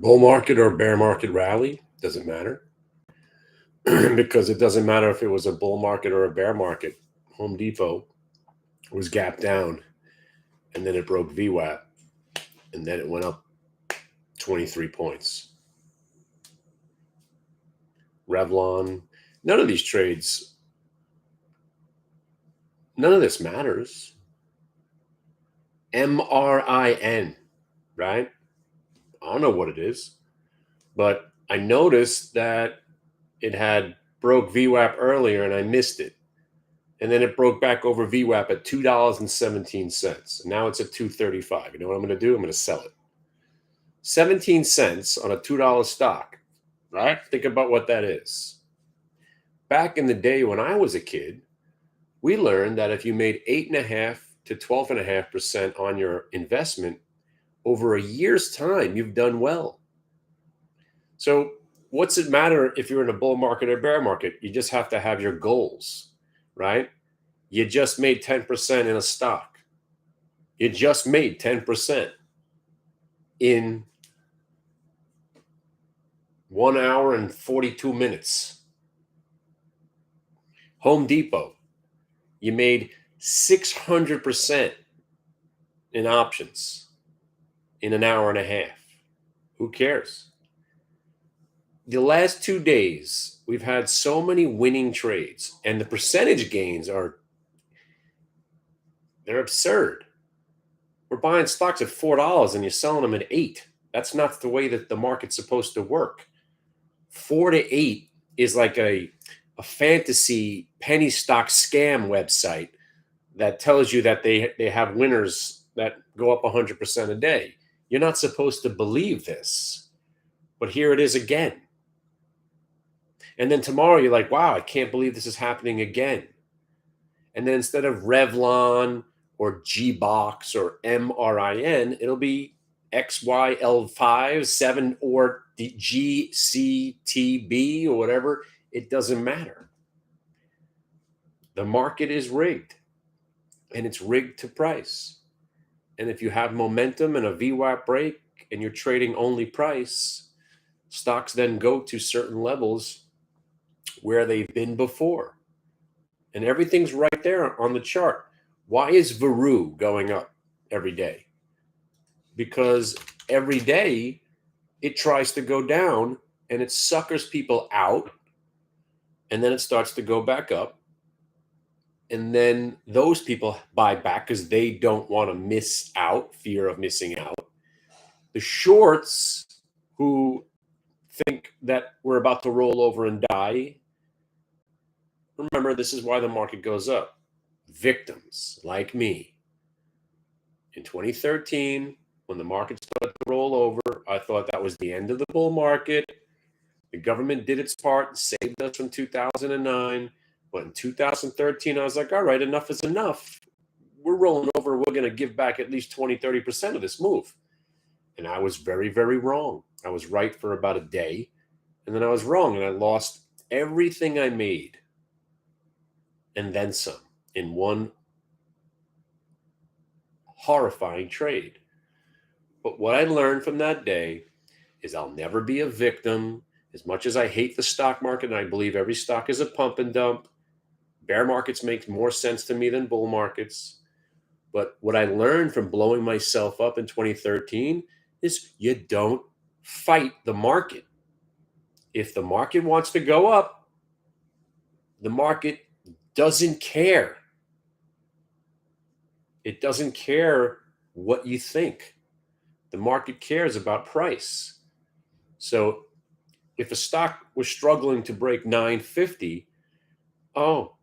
Bull market or bear market rally, doesn't matter. Because it doesn't matter if it was a bull market or a bear market. Home Depot was gapped down, and then it broke VWAP, and then it went up 23 points. Revlon, none of these trades, none of this matters. MRIN, right? I don't know what it is, but I noticed that it had broke VWAP earlier and I missed it. And then it broke back over VWAP at $2.17. Now it's at $2.35. You know what I'm going to do? I'm going to sell it. 17 cents on a $2 stock, right? Think about what that is. Back in the day when I was a kid, we learned that if you made 8.5% to 12.5% on your investment over a year's time, you've done well. So what's it matter if you're in a bull market or bear market? You just have to have your goals, right? You just made 10% in a stock. You just made 10% in 1 hour and 42 minutes. Home Depot, you made 600% in options in an hour and a half. Who cares? The last 2 days, we've had so many winning trades, and the percentage gains they're absurd. We're buying stocks at $4 and you're selling them at $8. That's not the way that the market's supposed to work. 4 to 8 is like a fantasy penny stock scam website that tells you that they have winners that go up 100% a day. You're not supposed to believe this, but here it is again. And then tomorrow you're like, wow, I can't believe this is happening again. And then instead of Revlon or G-Box or MRIN, it'll be XYL5, 7, or GCTB or whatever. It doesn't matter. The market is rigged, and it's rigged to price. And if you have momentum and a VWAP break and you're trading only price, stocks then go to certain levels where they've been before. And everything's right there on the chart. Why is Veru going up every day? Because every day it tries to go down and it suckers people out, and then it starts to go back up. And then those people buy back because they don't want to miss out, fear of missing out. The shorts who think that we're about to roll over and die, remember, this is why the market goes up. Victims like me. In 2013, when the market started to roll over, I thought that was the end of the bull market. The government did its part and saved us from 2009. But in 2013, I was like, all right, enough is enough. We're rolling over. We're going to give back at least 20, 30% of this move. And I was very, very wrong. I was right for about a day. And then I was wrong, and I lost everything I made and then some in one horrifying trade. But what I learned from that day is I'll never be a victim. As much as I hate the stock market, and I believe every stock is a pump and dump, bear markets make more sense to me than bull markets. But what I learned from blowing myself up in 2013 is you don't fight the market. If the market wants to go up, the market doesn't care. It doesn't care what you think. The market cares about price. So if a stock was struggling to break 950, oh,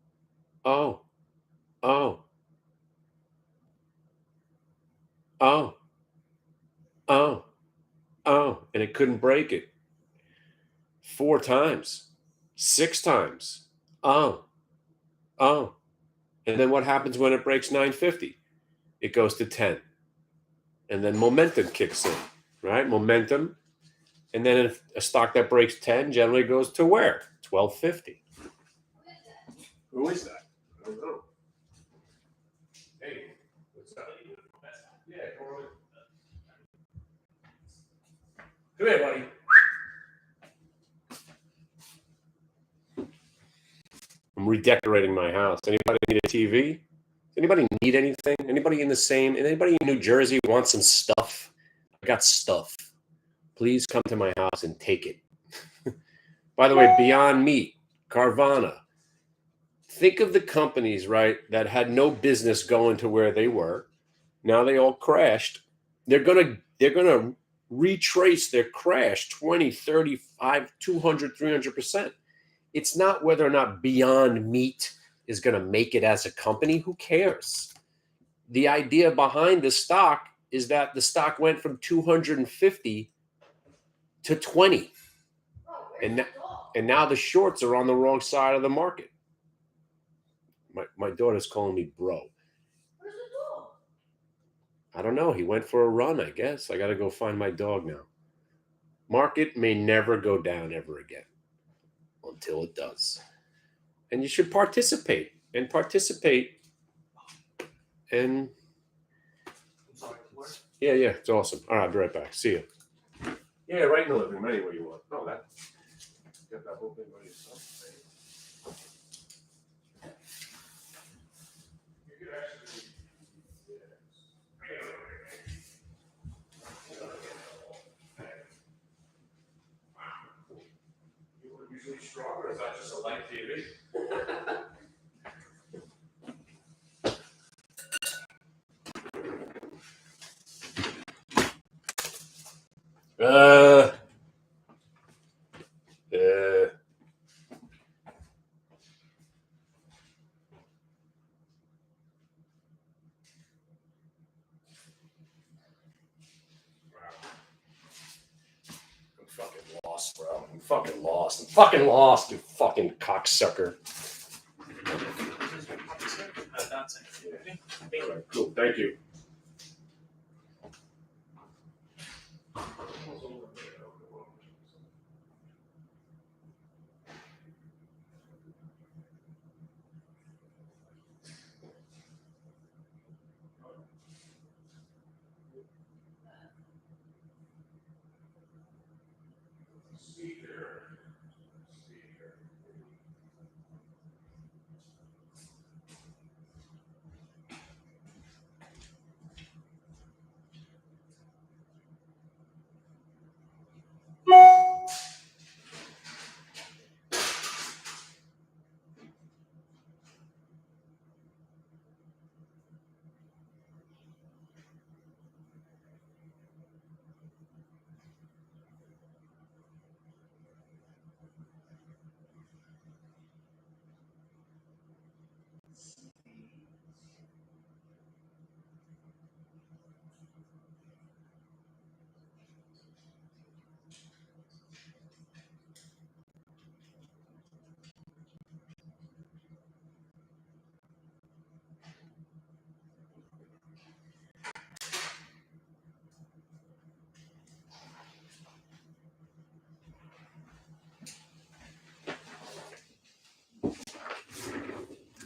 and it couldn't break it 4 times, 6 times, and then what happens when it breaks 950? It goes to 10. And then momentum kicks in, right? Momentum. And then if a stock that breaks 10 generally goes to where? 1250. Who is that? I don't know. Hey, what's up? Yeah, go on. Come here, buddy. I'm redecorating my house. Anybody need a TV? Anybody need anything? Anybody anybody in New Jersey want some stuff? I got stuff. Please come to my house and take it. By the way, Beyond Meat, Carvana. Think of the companies, right, that had no business going to where they were. Now they all crashed. They're gonna retrace their crash 20, 35, 200, 300%. It's not whether or not Beyond Meat is going to make it as a company. Who cares? The idea behind the stock is that the stock went from 250 to 20. And now the shorts are on the wrong side of the market. My daughter's calling me bro. Where's the dog? I don't know. He went for a run, I guess. I got to go find my dog now. Market may never go down ever again until it does. And you should participate. And yeah, it's awesome. All right, I'll be right back. See you. Yeah, right in the living room, anywhere you want. No, that. Get that whole thing by yourself. You could actually. You were usually stronger, or is that just a light TV? Fucking lost, bro. I'm fucking lost, you fucking cocksucker. Yeah. All right, cool. Thank you.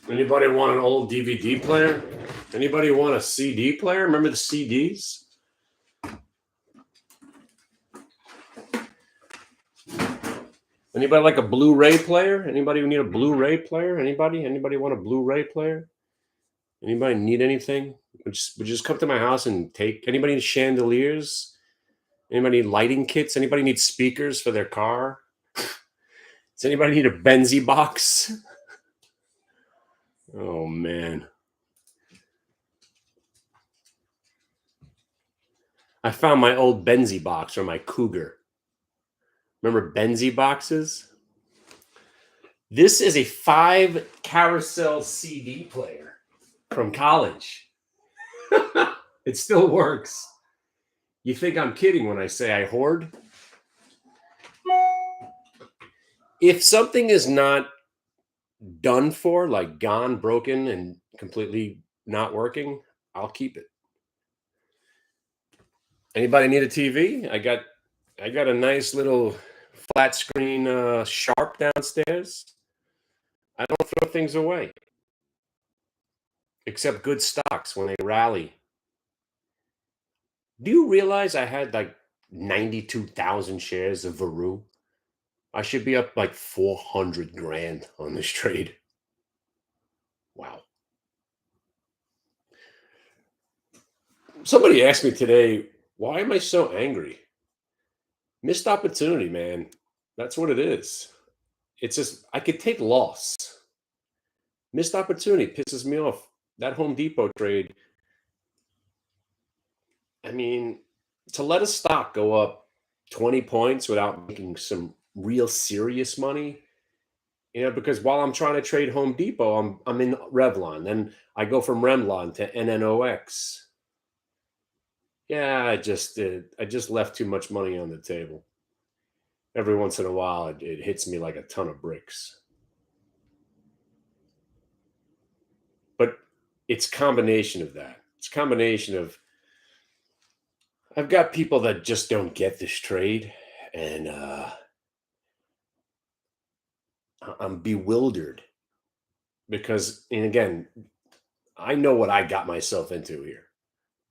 Anybody want an old DVD player? Anybody want a CD player? Remember the CDs? Anybody like a Blu-ray player? Anybody need a Blu-ray player? Anybody want a Blu-ray player? Anybody need anything? Would you just come to my house and take? Anybody need chandeliers? Anybody need lighting kits? Anybody need speakers for their car? Does anybody need a Benzie box? Oh, man. I found my old Benzie box or my Cougar. Remember Benzie boxes? This is a 5 carousel CD player from college. It still works. You think I'm kidding when I say I hoard? If something is not done for, like gone, broken, and completely not working, I'll keep it. Anybody need a TV? I got a nice little flat screen Sharp downstairs. I don't throw things away, except good stocks when they rally. Do you realize I had like 92,000 shares of Varu. I should be up like 400 grand on this trade. Wow. Somebody asked me today, why am I so angry? Missed opportunity, man. That's what it is. It's just, I could take loss. Missed opportunity pisses me off. That Home Depot trade, I mean, to let a stock go up 20 points without making some real serious money, because while I'm trying to trade Home Depot, I'm in Revlon. Then I go from Revlon to NNOX. Yeah, I just left too much money on the table. Every once in a while, it hits me like a ton of bricks. But it's combination of that. It's a combination of I've got people that just don't get this trade, and I'm bewildered because, and again, I know what I got myself into here.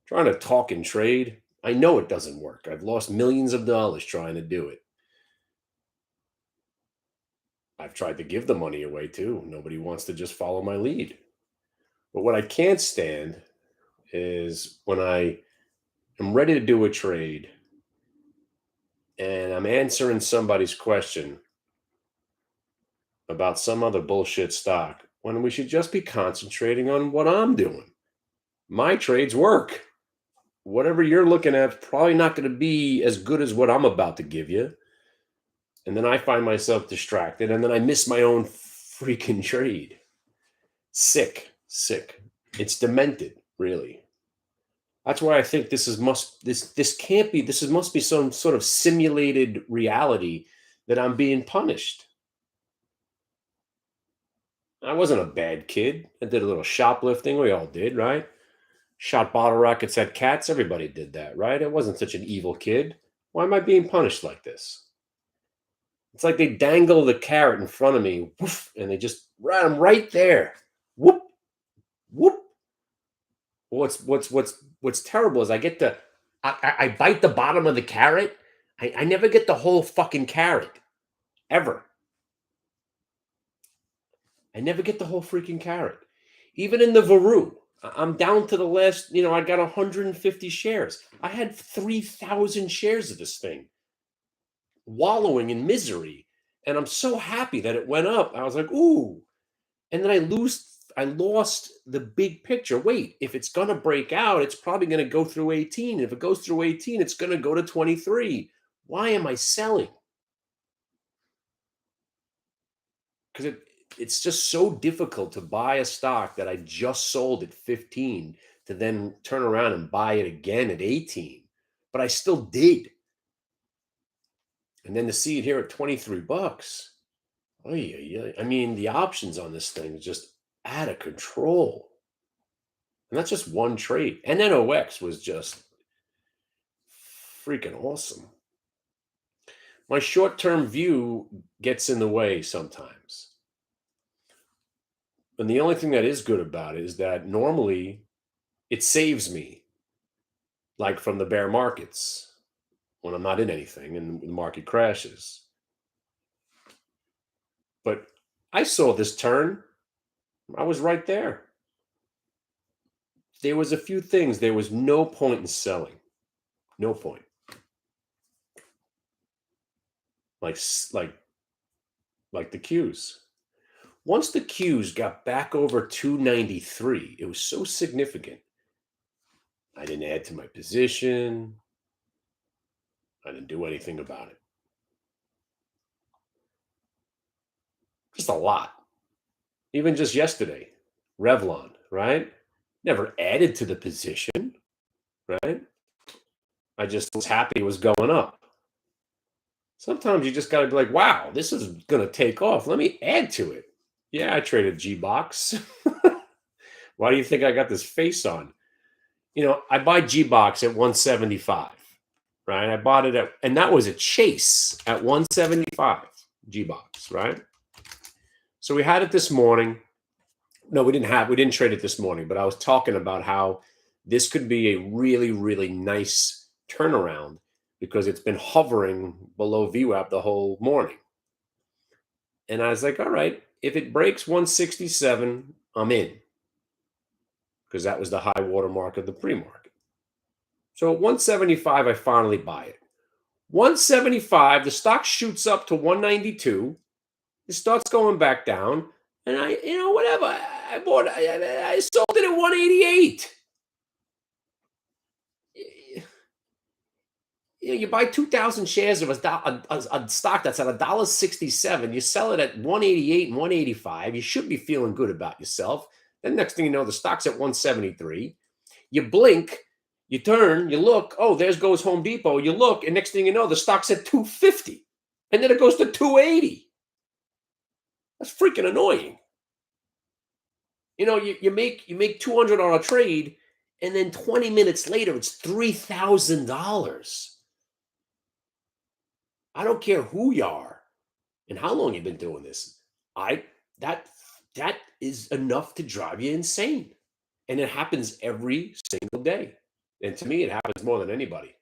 Trying to talk and trade, I know it doesn't work. I've lost millions of dollars trying to do it. I've tried to give the money away too. Nobody wants to just follow my lead. But what I can't stand is when I am ready to do a trade and I'm answering somebody's question about some other bullshit stock when we should just be concentrating on what I'm doing. My trades work. Whatever you're looking at is probably not going to be as good as what I'm about to give you. And then I find myself distracted and then I miss my own freaking trade. Sick, sick. It's demented, really. That's why I think this can't be must be some sort of simulated reality that I'm being punished. I wasn't a bad kid. I did a little shoplifting. We all did, right? Shot bottle rockets at cats. Everybody did that, right? I wasn't such an evil kid. Why am I being punished like this? It's like they dangle the carrot in front of me, woof, and they just I'm right there. Whoop, whoop. What's terrible is I bite the bottom of the carrot. I never get the whole fucking carrot. Ever. I never get the whole freaking carrot. Even in the Varu, I'm down to the last, I got 150 shares. I had 3,000 shares of this thing wallowing in misery. And I'm so happy that it went up. I was like, ooh. And then I lost the big picture. Wait, if it's going to break out, it's probably going to go through 18. If it goes through 18, it's going to go to 23. Why am I selling? Because it's just so difficult to buy a stock that I just sold at 15 to then turn around and buy it again at 18. But I still did. And then to see it here at 23 bucks. Oh yeah. I mean, the options on this thing is just out of control. And that's just one trade. And then OX was just freaking awesome. My short-term view gets in the way sometimes. And the only thing that is good about it is that normally it saves me, like from the bear markets when I'm not in anything and the market crashes. But I saw this turn. I was right there. There was a few things. There was no point in selling. No point. Like the Qs. Once the Qs got back over 293, it was so significant. I didn't add to my position. I didn't do anything about it. Just a lot. Even just yesterday, Revlon, right? Never added to the position, right? I just was happy it was going up. Sometimes you just got to be like, wow, this is going to take off. Let me add to it. Yeah, I traded G-Box. Why do you think I got this face on? I buy G-Box at 175, right? I bought it and that was a chase at 175, G-Box, right? So we had it this morning. No, we didn't trade it this morning, but I was talking about how this could be a really, really nice turnaround because it's been hovering below VWAP the whole morning. And I was like, all right, if it breaks 167, I'm in, because that was the high water mark of the pre-market. So at 175, I finally buy it. 175, the stock shoots up to 192. It starts going back down. And whatever. I sold it at 188. You buy 2,000 shares of a stock that's at $1.67. You sell it at 188 and 185. You should be feeling good about yourself. Then next thing you know, the stock's at 173. You blink, you turn, you look. Oh, there goes Home Depot. You look, and next thing you know, the stock's at 250, and then it goes to 280. That's freaking annoying. You make 200 on a trade, and then 20 minutes later, it's $3,000. I don't care who you are and how long you've been doing this. I that that is enough to drive you insane. And it happens every single day. And to me, it happens more than anybody.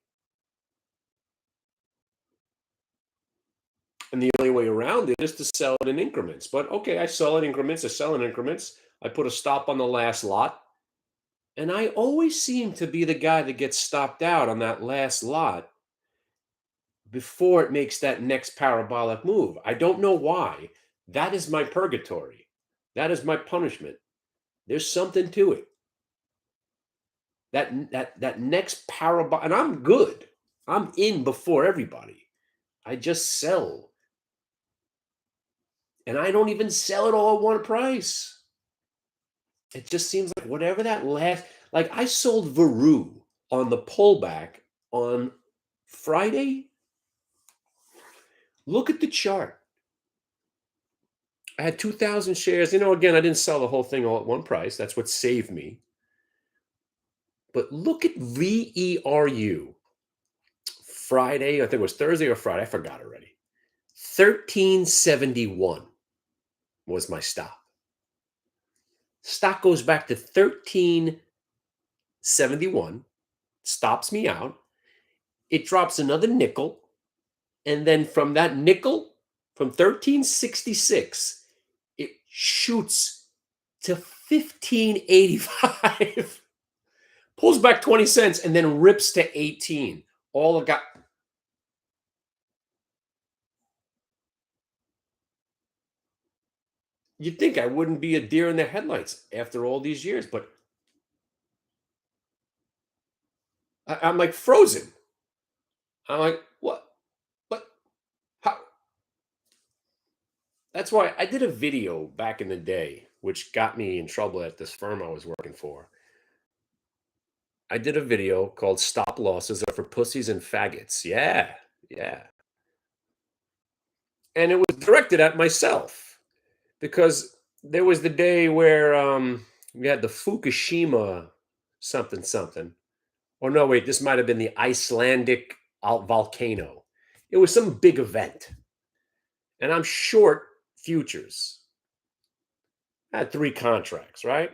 And the only way around it is to sell it in increments. But okay, I sell in increments, I sell in increments. I put a stop on the last lot. And I always seem to be the guy that gets stopped out on that last lot before it makes that next parabolic move. I don't know why. That is my purgatory. That is my punishment. There's something to it. That next parabolic, and I'm good. I'm in before everybody. I just sell. And I don't even sell it all at one price. It just seems like whatever that last, like I sold Veru on the pullback on Friday. Look at the chart. I had 2,000 shares. Again, I didn't sell the whole thing all at one price. That's what saved me. But look at VERU. Friday, I think it was Thursday or Friday. I forgot already. 1371 was my stop. Stock goes back to 1371, stops me out. It drops another nickel. And then from that nickel, from 1366, it shoots to 1585, pulls back 20 cents, and then rips to 18. All I got. You'd think I wouldn't be a deer in the headlights after all these years, but I'm like frozen. I'm like, what? What? How? That's why I did a video back in the day, which got me in trouble at this firm I was working for. I did a video called Stop Losses Are for Pussies and Faggots. Yeah, yeah. And it was directed at myself because there was the day where we had the Fukushima something something. Or no, wait, this might have been the Icelandic volcano. It was some big event. And I'm short futures. I had 3 contracts, right?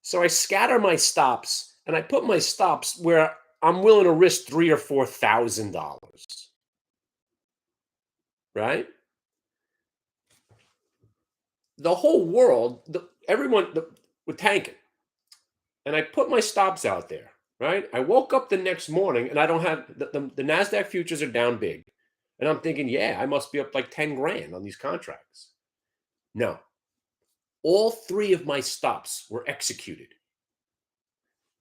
So I scatter my stops and I put my stops where I'm willing to risk $3,000 or $4,000, right? The whole world, everyone was tanking. And I put my stops out there, right? I woke up the next morning and I don't have the NASDAQ futures are down big. And I'm thinking, yeah, I must be up like 10 grand on these contracts. No, all 3 of my stops were executed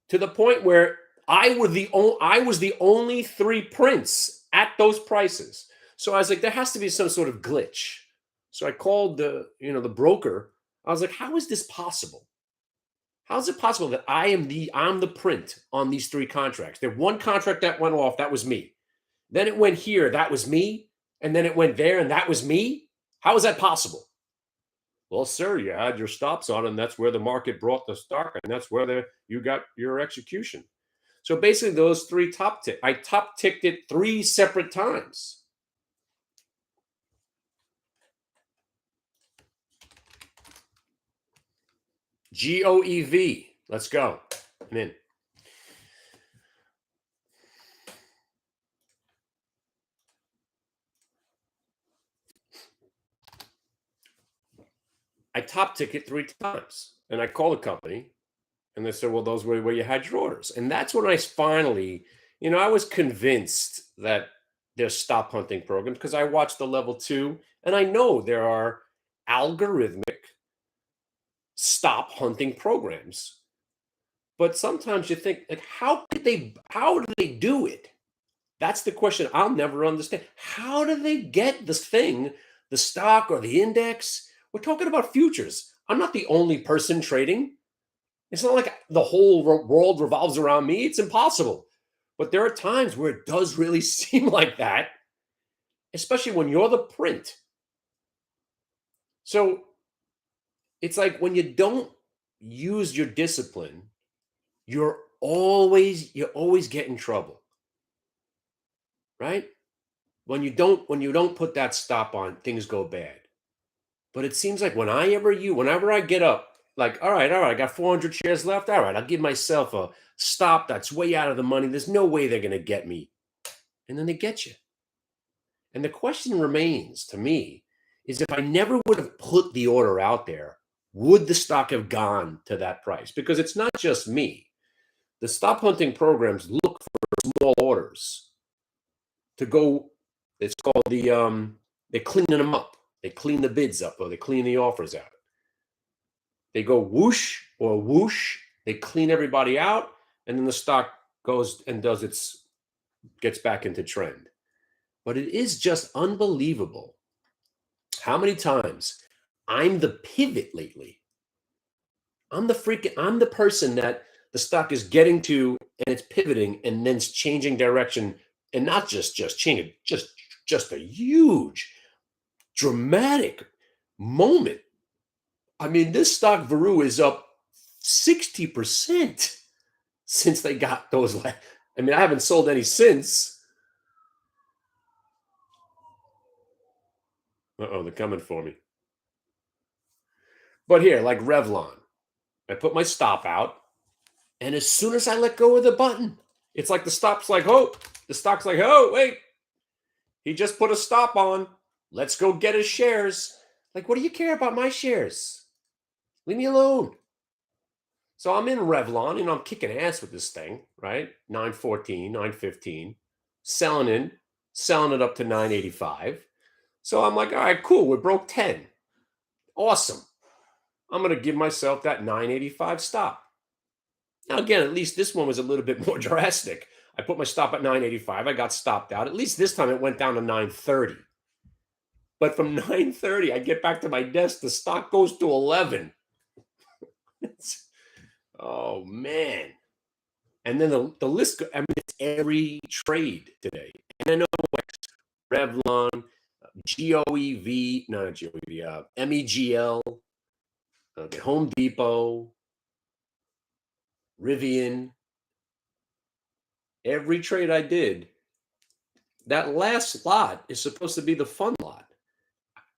to the point where I was the only 3 prints at those prices. So I was like, there has to be some sort of glitch. So I called the broker. I was like, how is this possible? How is it possible that I'm the print on these 3 contracts? There one contract that went off, that was me. Then it went here, that was me. And then it went there, and that was me. How is that possible? Well, sir, you had your stops on, and that's where the market brought the stock, and that's where you got your execution. So basically, those 3 I top ticked it 3 separate times. GOEV. Let's go. I'm in. I top ticket 3 times, and I call the company, and they said, "Well, those were where you had your orders." And that's when I finally, I was convinced that there's stop hunting programs because I watched the level two, and I know there are algorithmic stop hunting programs. But sometimes you think, like, how do they do it? That's the question I'll never understand. How do they get this thing, the stock or the index? We're talking about futures. I'm not the only person trading. It's not like the whole world revolves around me. It's impossible. But there are times where it does really seem like that, especially when you're the print. So it's like when you don't use your discipline, you always get in trouble, right? When you don't put that stop on, things go bad. But it seems like whenever I get up, like, all right, I got 400 shares left. All right, I'll give myself a stop that's way out of the money. There's no way they're going to get me. And then they get you. And the question remains to me is if I never would have put the order out there, would the stock have gone to that price? Because it's not just me. The stop hunting programs look for small orders to go. It's called they're cleaning them up. They clean the bids up or they clean the offers out. They go whoosh or whoosh. They clean everybody out, and then the stock goes and gets back into trend. But it is just unbelievable how many times I'm the pivot lately. I'm the person that the stock is getting to and it's pivoting and then it's changing direction, and not just changing, just a huge dramatic moment. I mean, this stock Veru is up 60% since they got those. I mean, I haven't sold any since. Uh-oh, they're coming for me. But here, like Revlon, I put my stop out, and as soon as I let go of the button, it's like the stock's like, oh, wait, he just put a stop on. Let's go get his shares. Like, what do you care about my shares? Leave me alone. So I'm in Revlon, I'm kicking ass with this thing, right? 914, 915, selling it up to 985. So I'm like, all right, cool. We broke 10. Awesome. I'm going to give myself that 985 stop. Now, again, at least this one was a little bit more drastic. I put my stop at 985. I got stopped out. At least this time it went down to 930. But from 930, I get back to my desk. The stock goes to 11. Oh, man. And then the list, I mean, it's every trade today. NOx, Revlon, GOEV, no, not GOEV, MEGL, Home Depot, Rivian. Every trade I did, that last lot is supposed to be the fun lot.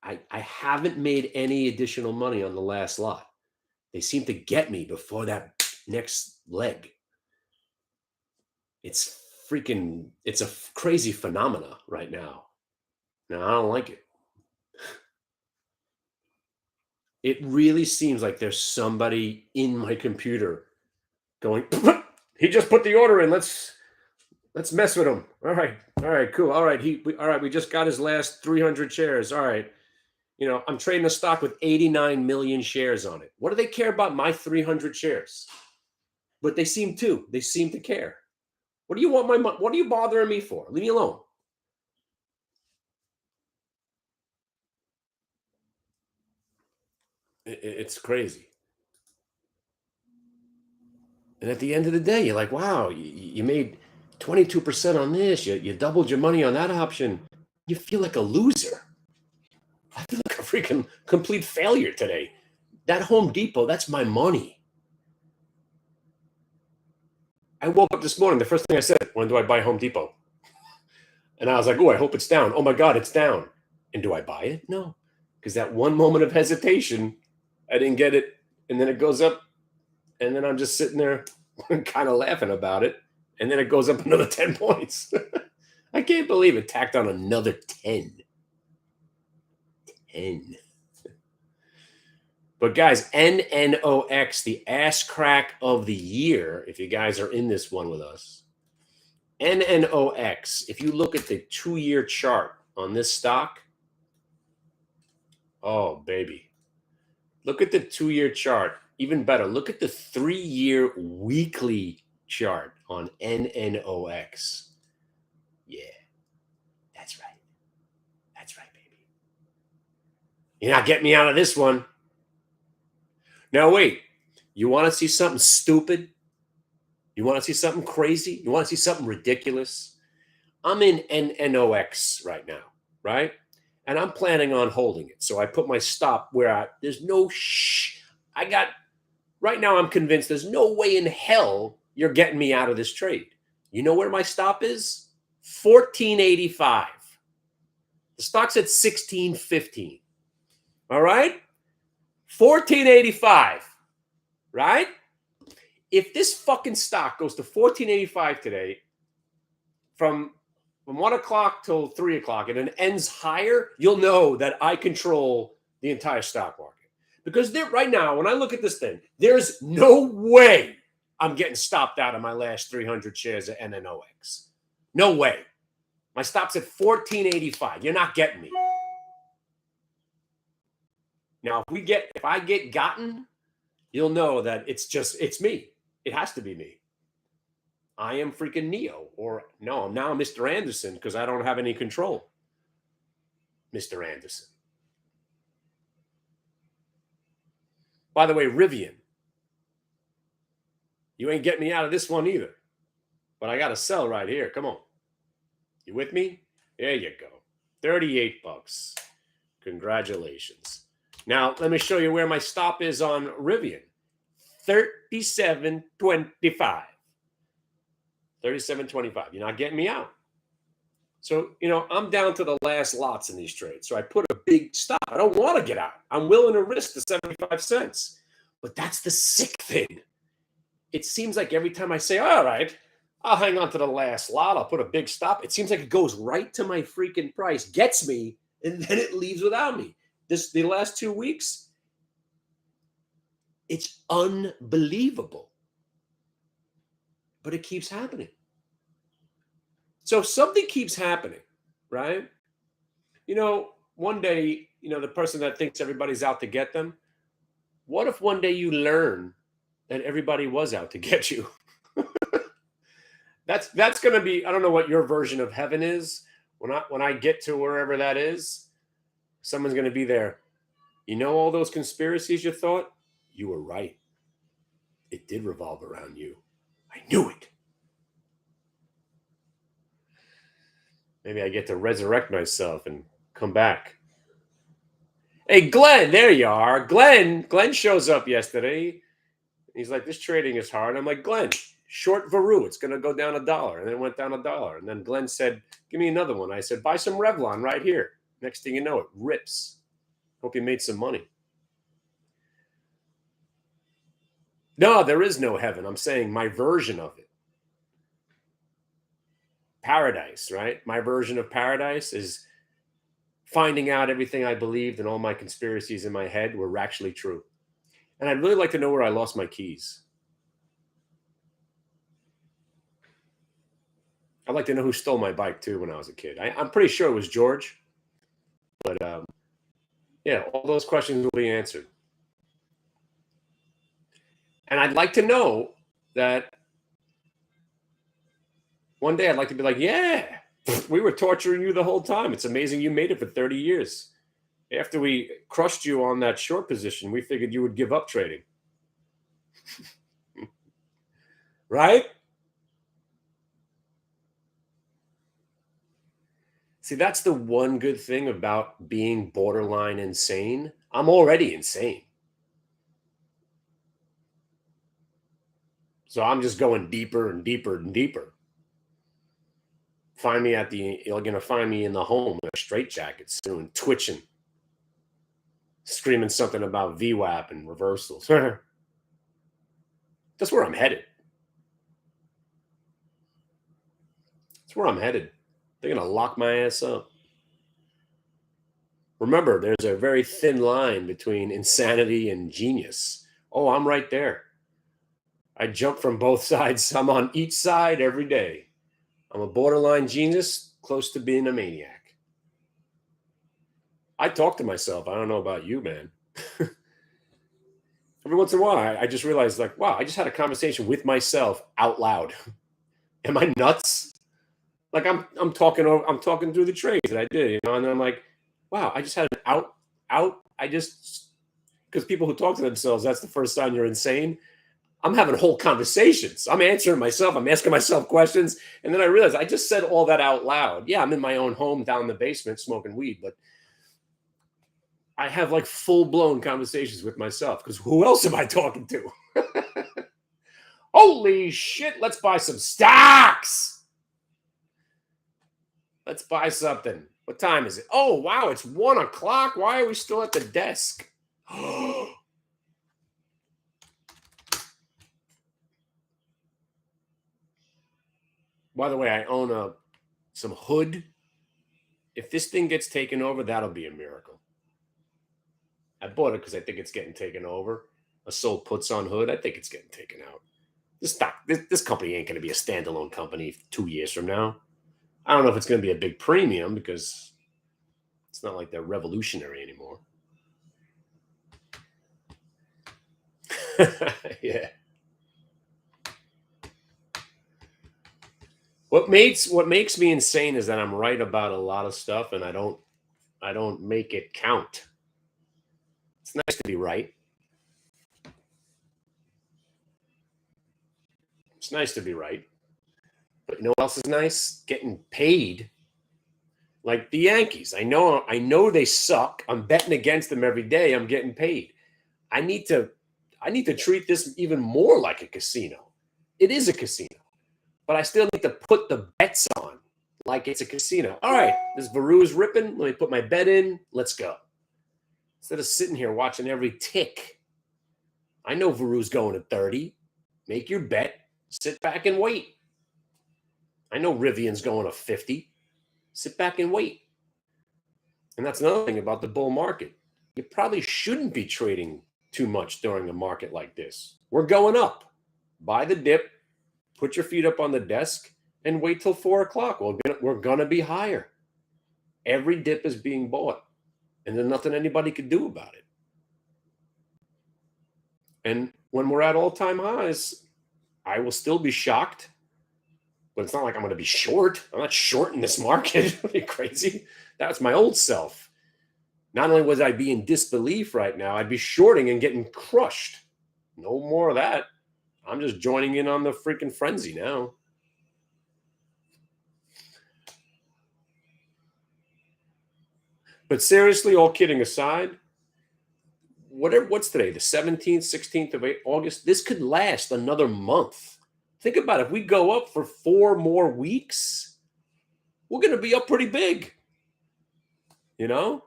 I haven't made any additional money on the last lot. They seem to get me before that next leg. It's a crazy phenomena right now. Now, I don't like it. It really seems like there's somebody in my computer going, he just put the order in. Let's mess with him. All right, cool. All right, all right. We just got his last 300 shares. All right, I'm trading a stock with 89 million shares on it. What do they care about my 300 shares? But they seem to. They seem to care. What do you want my money? What are you bothering me for? Leave me alone. It's crazy. And at the end of the day, you're like, wow, you made 22% on this. You doubled your money on that option. You feel like a loser. I feel like a freaking complete failure today. That Home Depot, that's my money. I woke up this morning. The first thing I said, when do I buy Home Depot? And I was like, oh, I hope it's down. Oh my God, it's down. And do I buy it? No. Because that one moment of hesitation, I didn't get it. And then it goes up. And then I'm just sitting there kind of laughing about it. And then it goes up another 10 points. I can't believe it tacked on another 10. 10. But guys, NNOX, the ass crack of the year, if you guys are in this one with us, NNOX, if you look at the 2-year chart on this stock, oh, baby. Look at the 2-year chart. Even better, look at the 3-year weekly chart on NNOX. Yeah, that's right. That's right, baby. You're not getting me out of this one. Now, wait. You want to see something stupid? You want to see something crazy? You want to see something ridiculous? I'm in NNOX right now, right? And I'm planning on holding it. So I put my stop where there's no I got, right now I'm convinced there's no way in hell you're getting me out of this trade. You know where my stop is? 1485. The stock's at 1615. All right? 1485. Right? If this fucking stock goes to 1485 today, from 1 o'clock till 3 o'clock, and it ends higher, you'll know that I control the entire stock market. Because right now, when I look at this thing, there's no way I'm getting stopped out of my last 300 shares of NNOX. No way. My stop's at 1485. You're not getting me. Now, if I get gotten, you'll know that it's me. It has to be me. I am freaking Neo, or no, I'm now Mr. Anderson because I don't have any control. Mr. Anderson. By the way, Rivian, you ain't getting me out of this one either. But I got to sell right here. Come on. You with me? There you go. 38 bucks. Congratulations. Now, let me show you where my stop is on Rivian. 37.25. 37.25. You're not getting me out. So, I'm down to the last lots in these trades. So I put a big stop. I don't want to get out. I'm willing to risk the 75 cents. But that's the sick thing. It seems like every time I say, all right, I'll hang on to the last lot. I'll put a big stop. It seems like it goes right to my freaking price, gets me, and then it leaves without me. The last 2 weeks, it's unbelievable. But it keeps happening. So something keeps happening, right? One day, the person that thinks everybody's out to get them, what if one day you learn that everybody was out to get you? That's going to be, I don't know what your version of heaven is. When I get to wherever that is, someone's going to be there. All those conspiracies you thought? You were right. It did revolve around you. I knew it. Maybe I get to resurrect myself and come back. Hey, Glenn, there you are. Glenn shows up yesterday. He's like, this trading is hard. I'm like, Glenn, short Varu. It's going to go down $1. And then it went down $1. And then Glenn said, give me another one. I said, buy some Revlon right here. Next thing you know, it rips. Hope you made some money. No, there is no heaven. I'm saying my version of it. Paradise, right? My version of paradise is finding out everything I believed and all my conspiracies in my head were actually true. And I'd really like to know where I lost my keys. I'd like to know who stole my bike too when I was a kid. I'm pretty sure it was George. But yeah, all those questions will be answered. And I'd like to know that one day I'd like to be like, yeah, we were torturing you the whole time. It's amazing you made it for 30 years. After we crushed you on that short position, we figured you would give up trading. Right? See, that's the one good thing about being borderline insane. I'm already insane. So I'm just going deeper and deeper and deeper. You're going to find me in the home in a straitjacket soon, twitching, screaming something about VWAP and reversals. That's where I'm headed. That's where I'm headed. They're going to lock my ass up. Remember, there's a very thin line between insanity and genius. Oh, I'm right there. I jump from both sides. I'm on each side every day. I'm a borderline genius, close to being a maniac. I talk to myself. I don't know about you, man. Every once in a while, I just realize, like, wow, I just had a conversation with myself out loud. Am I nuts? Like I'm talking through the trades that I did, and I'm like, wow, I just had an out. I just because people who talk to themselves, that's the first sign you're insane. I'm having whole conversations. I'm answering myself. I'm asking myself questions, and then I realize I just said all that out loud. Yeah, I'm in my own home down in the basement smoking weed, but I have like full blown conversations with myself because who else am I talking to? Holy shit! Let's buy some stocks. Let's buy something. What time is it? Oh, wow, it's 1 o'clock. Why are we still at the desk? By the way, I own some hood. If this thing gets taken over, that'll be a miracle. I bought it because I think it's getting taken over. A sold puts on hood. I think it's getting taken out. This company ain't going to be a standalone company 2 years from now. I don't know if it's going to be a big premium because it's not like they're revolutionary anymore. Yeah. What makes me insane is that I'm right about a lot of stuff and I don't make it count. It's nice to be right. It's nice to be right. But you know what else is nice? Getting paid. Like the Yankees. I know they suck. I'm betting against them every day. I'm getting paid. I need to I need to treat this even more like a casino. It is a casino, but I still need to put the bets on like it's a casino. All right, this Varu is ripping. Let me put my bet in. Let's go. Instead of sitting here watching every tick. I know Varu's going to 30. Make your bet. Sit back and wait. I know Rivian's going to 50. Sit back and wait. And that's another thing about the bull market. You probably shouldn't be trading too much during a market like this. We're going up. Buy the dip, put your feet up on the desk, and wait till 4 o'clock. We're going to be higher. Every dip is being bought, and there's nothing anybody could do about it. And when we're at all time highs, I will still be shocked, but it's not like I'm going to be short. I'm not short in this market. Are you crazy? That's my old self. Not only was I be in disbelief right now, I'd be shorting and getting crushed. No more of that. I'm just joining in on the freaking frenzy now. But seriously, all kidding aside, what's today? The 17th, 16th of August? This could last another month. Think about it. If we go up for 4 more weeks, we're going to be up pretty big. You know?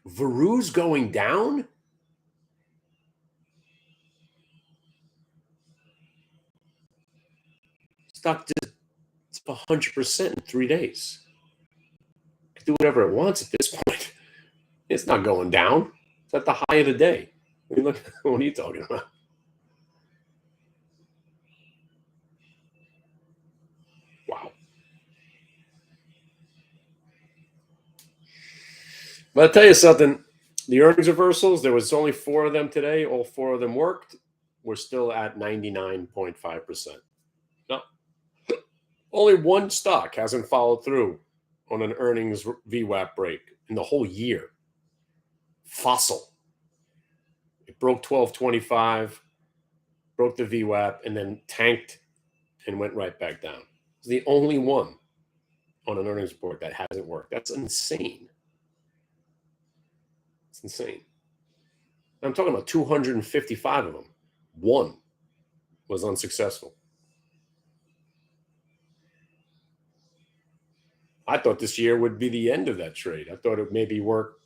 Varu's going down? Stock just it's up 100% in 3 days. It can do whatever it wants at this point. It's not going down. It's at the high of the day. What are you talking about? Wow. But I'll tell you something. The earnings reversals, there was only 4 of them today. All 4 of them worked. We're still at 99.5%. No, only one stock hasn't followed through on an earnings VWAP break in the whole year. Fossil. It broke 1225, broke the VWAP, and then tanked and went right back down. It's the only one on an earnings report that hasn't worked. That's insane. It's insane. I'm talking about 255 of them. One was unsuccessful. I thought this year would be the end of that trade. I thought it maybe work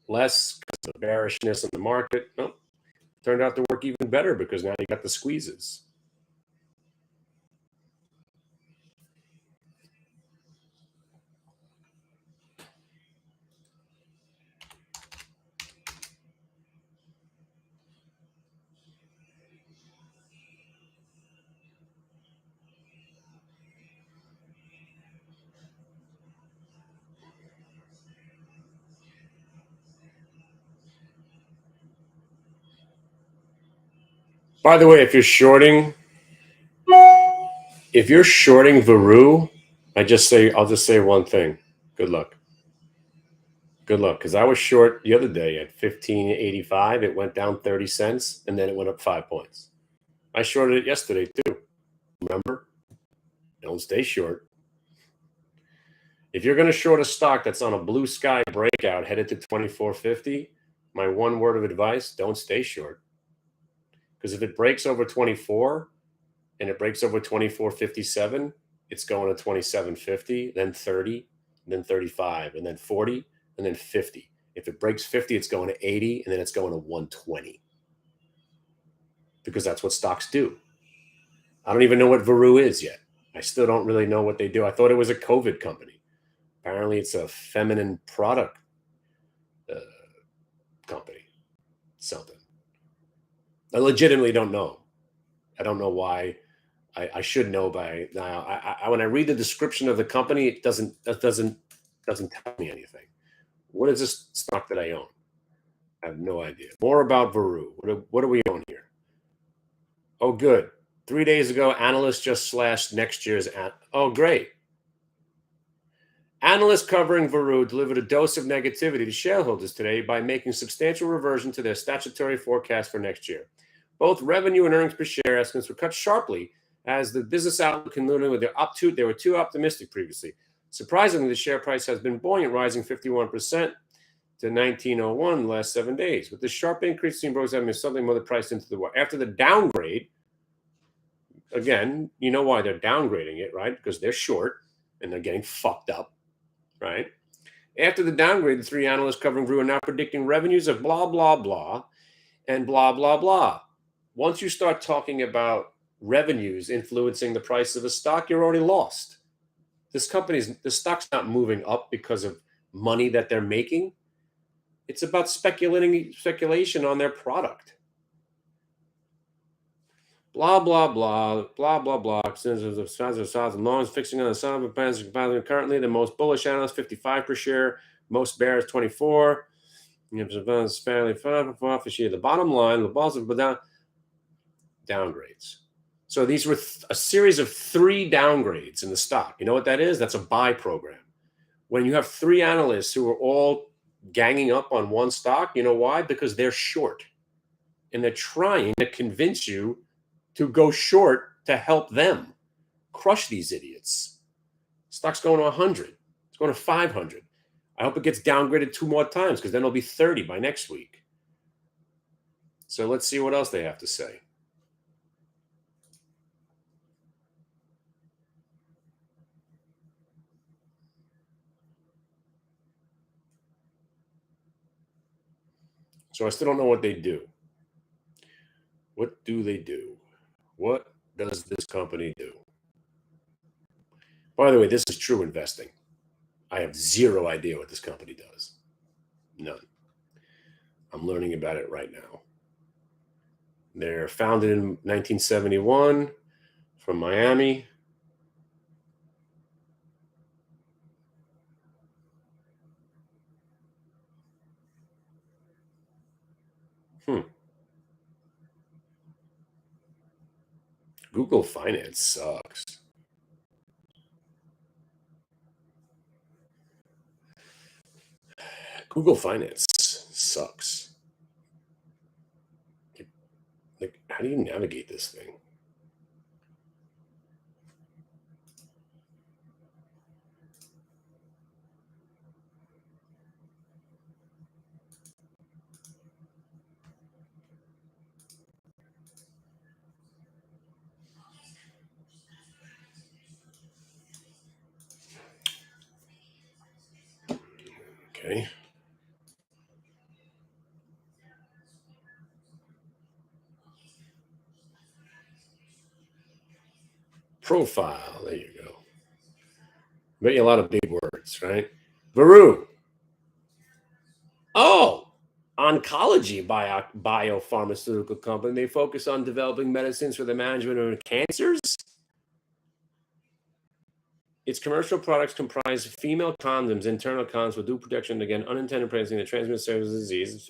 less because of bearishness in the market. No, turned out to work even better because now you got the squeezes. By the way, if you're shorting Veru, I'll just say one thing. Good luck. Good luck, because I was short the other day at 15.85. It went down 30 cents, and then it went up 5 points. I shorted it yesterday too. Remember? Don't stay short. If you're going to short a stock that's on a blue sky breakout headed to 24.50, my one word of advice, don't stay short. Because if it breaks over 24 and it breaks over 24.57, it's going to 27.50, then 30, then 35, and then 40, and then 50. If it breaks 50, it's going to 80, and then it's going to 120. Because that's what stocks do. I don't even know what Veru is yet. I still don't really know what they do. I thought it was a COVID company. Apparently, it's a feminine product company. Something. I legitimately don't know. I don't know why. I should know by now. When I read the description of the company, it doesn't tell me anything. What is this stock that I own? I have no idea. More about Veru. What do we own here? Oh, good. 3 days ago, analysts just slashed next year's. Oh, great. Analysts covering Veru delivered a dose of negativity to shareholders today by making substantial reversion to their statutory forecast for next year. Both revenue and earnings per share estimates were cut sharply as the business outlook concluded with they were too optimistic previously. Surprisingly, the share price has been buoyant, rising 51% to 1901 in the last 7 days. With the sharp increase, seen brokers having something more than priced into the war. After the downgrade, again, you know why they're downgrading it, right? Because they're short and they're getting fucked up, right? After the downgrade, the three analysts covering Veru are now predicting revenues of blah, blah, blah, and blah, blah, blah. Once you start talking about revenues influencing the price of a stock, you're already lost. The stock's not moving up because of money that they're making. It's about speculation on their product. Blah, blah, blah, blah, blah, blah. Percentages of size of size and longs fixing on the side of a currently the most bullish analyst, 55 per share, most bears, 24. It's fairly fine for the bottom line, the balls of downgrades. So these were a series of 3 downgrades in the stock. You know what that is? That's a buy program. When you have 3 analysts who are all ganging up on one stock, you know why? Because they're short. And they're trying to convince you to go short to help them crush these idiots. Stock's going to 100. It's going to 500. I hope it gets downgraded 2 more times because then it'll be 30 by next week. So let's see what else they have to say. So I still don't know what they do. What do they do? What does this company do? By the way, this is true investing. I have zero idea what this company does. None. I'm learning about it right now. They're founded in 1971 from Miami. Google Finance sucks. Google Finance sucks. Like, how do you navigate this thing? Okay. Profile. There you go. Bet you a lot of big words, right? Veru. Oh, oncology biopharmaceutical company. They focus on developing medicines for the management of cancers. Its commercial products comprise female condoms, internal condoms with due protection against unintended pregnancy and the transmitted service disease.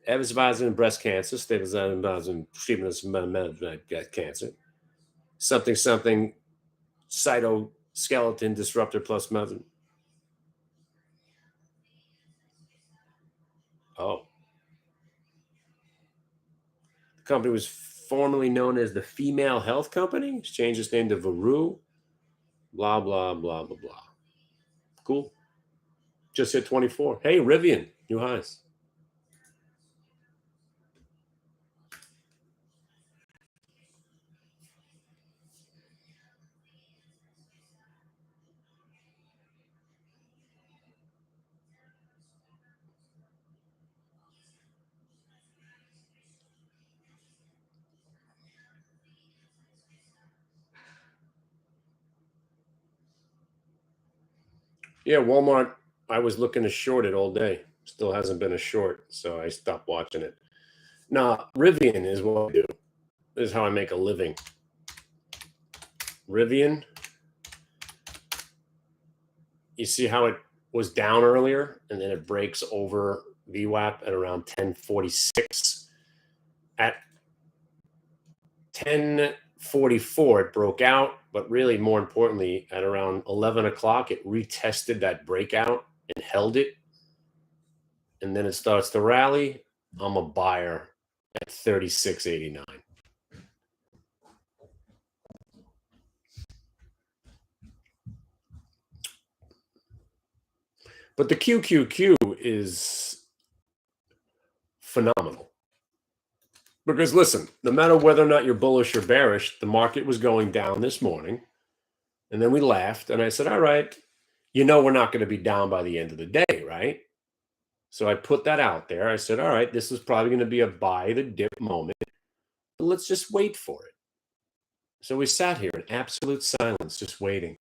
Evansville breast cancer, stabilizing treatment of cancer, something cytoskeleton disruptor plus medicine. Oh, the company was formerly known as the Female Health Company. It's changed its name to Veru. Blah blah blah blah blah. Cool. Just hit 24. Hey, Rivian, new highs. Yeah, Walmart. I was looking to short it all day. Still hasn't been a short, so I stopped watching it. Nah, Rivian is what I do. This is how I make a living. Rivian. You see how it was down earlier, and then it breaks over VWAP at around 1046. At 1044, it broke out, but really more importantly, at around 11 o'clock, it retested that breakout and held it. And then it starts to rally. I'm a buyer at 36.89. But the QQQ is phenomenal. Because listen, no matter whether or not you're bullish or bearish, the market was going down this morning. And then we laughed. And I said, all right, we're not going to be down by the end of the day, right? So I put that out there. I said, all right, this is probably going to be a buy the dip moment. But let's just wait for it. So we sat here in absolute silence, just waiting.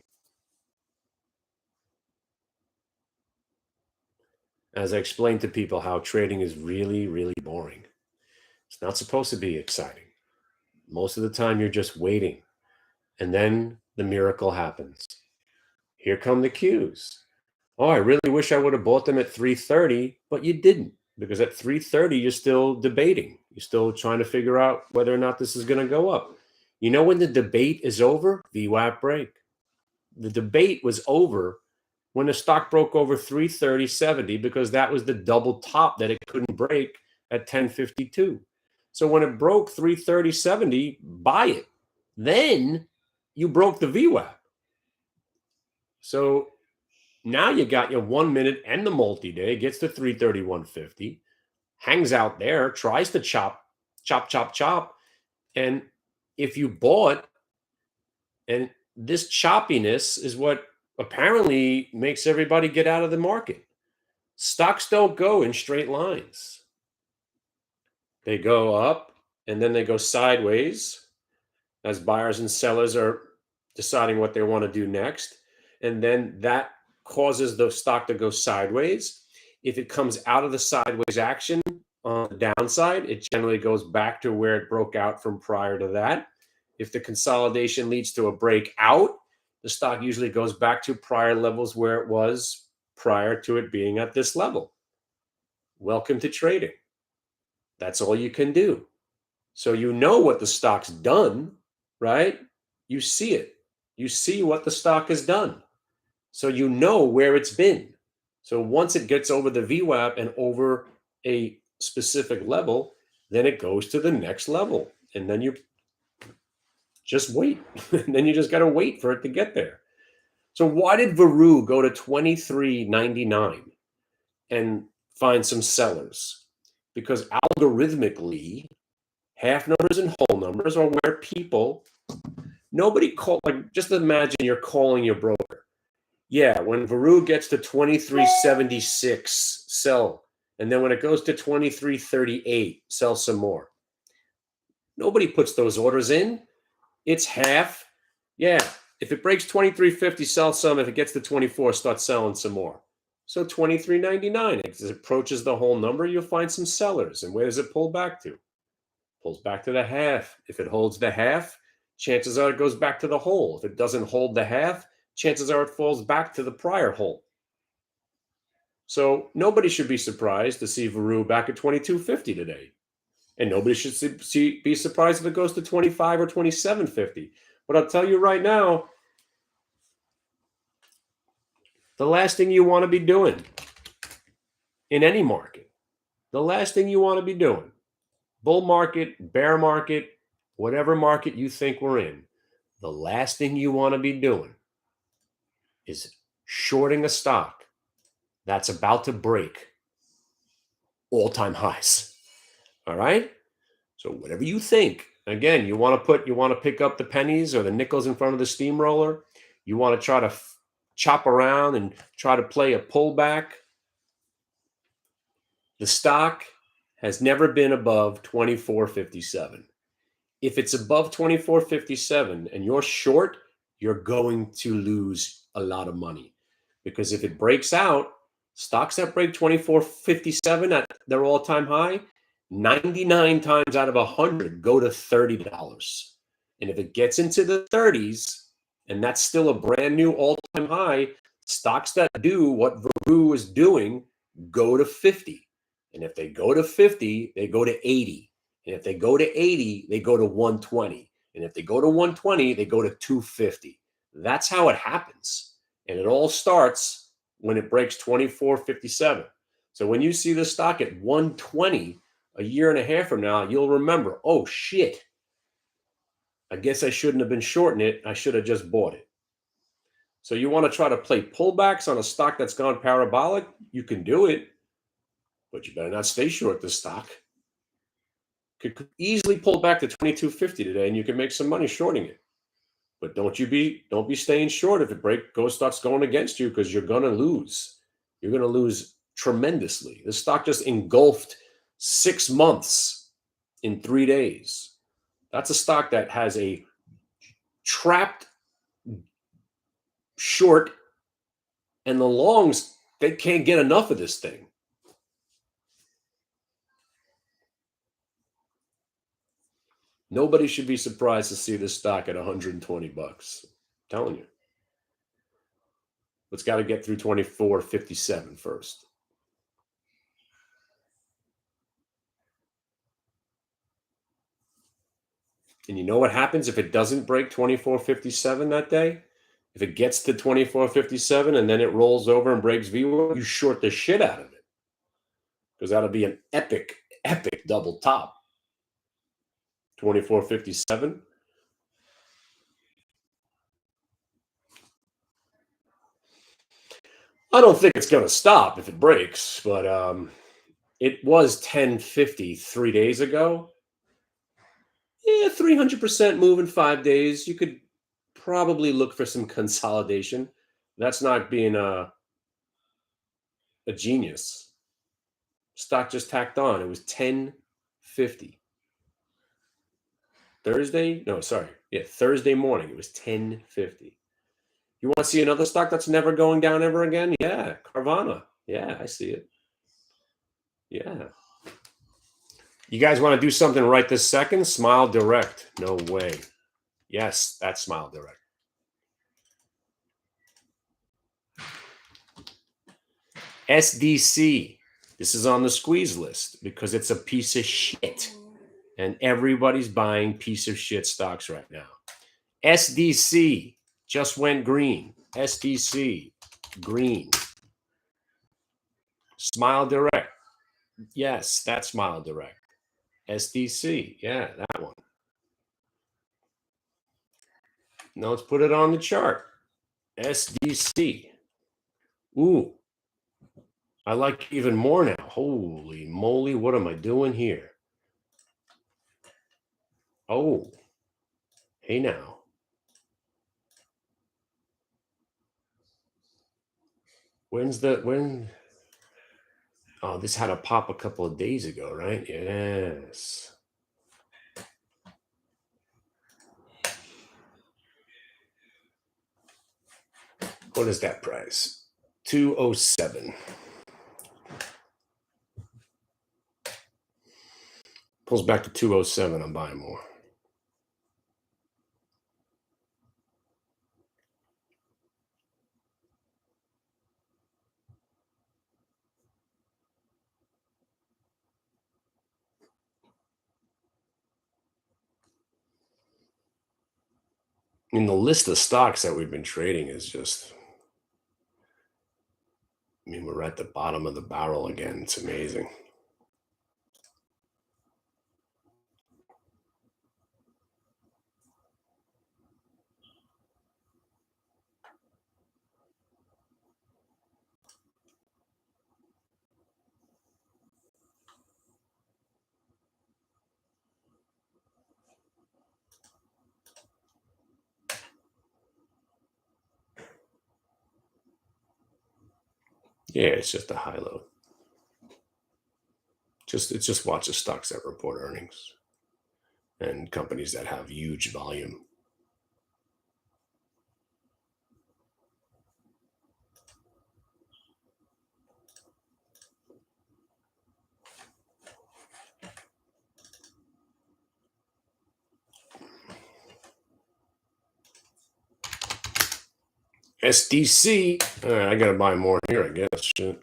As I explained to people how trading is really, really boring. It's not supposed to be exciting. Most of the time, you're just waiting. And then the miracle happens. Here come the cues. Oh, I really wish I would have bought them at 3:30, but you didn't, because at 3:30, you're still debating. You're still trying to figure out whether or not this is going to go up. When the debate is over, VWAP break. The debate was over when the stock broke over 330.70, because that was the double top that it couldn't break at 1052. So when it broke 330.70, buy it. Then you broke the VWAP. So now you got your 1 minute and the multi-day, gets to 331.50, hangs out there, tries to chop. And if you bought, and this choppiness is what apparently makes everybody get out of the market. Stocks don't go in straight lines. They go up and then they go sideways as buyers and sellers are deciding what they want to do next. And then that causes the stock to go sideways. If it comes out of the sideways action on the downside, it generally goes back to where it broke out from prior to that. If the consolidation leads to a breakout, the stock usually goes back to prior levels where it was prior to it being at this level. Welcome to trading. That's all you can do. So you know what the stock's done, right? You see it. You see what the stock has done. So you know where it's been. So once it gets over the VWAP and over a specific level, then it goes to the next level. And then you just wait. And then you just got to wait for it to get there. So why did Veru go to 23.99 and find some sellers? Because algorithmically, half numbers and whole numbers are where people, nobody call, like, just imagine you're calling your broker. Yeah, when Veru gets to 23.76, sell. And then when it goes to 23.38, sell some more. Nobody puts those orders in. It's half. Yeah, if it breaks 23.50, sell some. If it gets to 24, start selling some more. So 23.99, as it approaches the whole number, you'll find some sellers. And where does it pull back to? Pulls back to the half. If it holds the half, chances are it goes back to the whole. If it doesn't hold the half, chances are it falls back to the prior whole. So nobody should be surprised to see Veru back at 22.50 today. And nobody should be surprised if it goes to 25 or 27.50. But I'll tell you right now, the last thing you want to be doing in any market, the last thing you want to be doing, bull market, bear market, whatever market you think we're in, the last thing you want to be doing is shorting a stock that's about to break all-time highs. All right? So whatever you think, again, you want to pick up the pennies or the nickels in front of the steamroller. You want to try to chop around and try to play a pullback. The stock has never been above 24.57. If it's above 24.57 and you're short, you're going to lose a lot of money, because if it breaks out, stocks that break 24.57 at their all-time high, 99 times out of 100 go to $30. And if it gets into the 30s, and that's still a brand new all-time high, stocks that do what Veru is doing go to 50. And if they go to 50, they go to 80. And if they go to 80, they go to 120. And if they go to 120, they go to 250. That's how it happens. And it all starts when it breaks 24.57. So when you see the stock at 120 a year and a half from now, you'll remember, oh shit, I guess I shouldn't have been shorting it. I should have just bought it. So you want to try to play pullbacks on a stock that's gone parabolic? You can do it, but you better not stay short this stock. Could easily pull back to 22.50 today, and you can make some money shorting it. But don't be staying short if it starts going against you, because you're gonna lose. You're gonna lose tremendously. The stock just engulfed 6 months in 3 days. That's a stock that has a trapped short, and the longs, they can't get enough of this thing. Nobody should be surprised to see this stock at 120 bucks. I'm telling you. It's got to get through 24.57 first. And you know what happens if it doesn't break 24.57 that day? If it gets to 24.57 and then it rolls over and breaks VWAP, you short the shit out of it, because that'll be an epic double top. 24.57. I don't think it's going to stop if it breaks, but it was 10.50 3 days ago. Yeah, 300% move in 5 days. You could probably look for some consolidation. That's not being a genius. Stock just tacked on. It was 10.50. Thursday? No, sorry. Yeah, Thursday morning. It was 10.50. You want to see another stock that's never going down ever again? Yeah, Carvana. Yeah, I see it. Yeah. You guys want to do something right this second? Smile Direct. No way. Yes, that's Smile Direct. SDC. This is on the squeeze list because it's a piece of shit. And everybody's buying piece of shit stocks right now. SDC just went green. SDC, green. Smile Direct. Yes, that's Smile Direct. SDC. Yeah, that one. Now let's put it on the chart. SDC. Ooh, I like even more now. Holy moly, what am I doing here? Oh, hey now. When? Oh, this had a pop a couple of days ago, right? Yes. What is that price? 207. Pulls back to 207. I'm buying more. I mean, the list of stocks that we've been trading is just, I mean, we're at the bottom of the barrel again. It's amazing. Yeah, it's just a high low. It's just watch the stocks that report earnings and companies that have huge volume. SDC. All right, I gotta buy more here, I guess. Shit.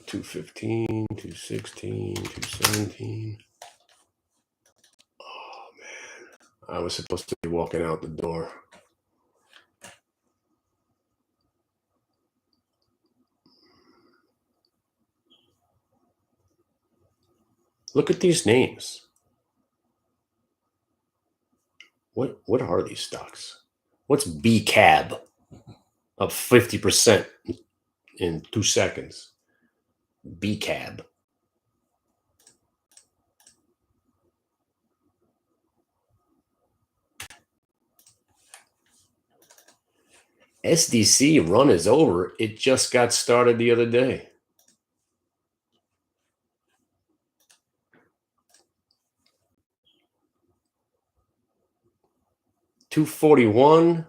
215, 216, 217. Oh man. I was supposed to be walking out the door. Look at these names. What are these stocks? What's BCAB? Up 50% in 2 seconds. BCAB. SDC run is over. It just got started the other day. $241,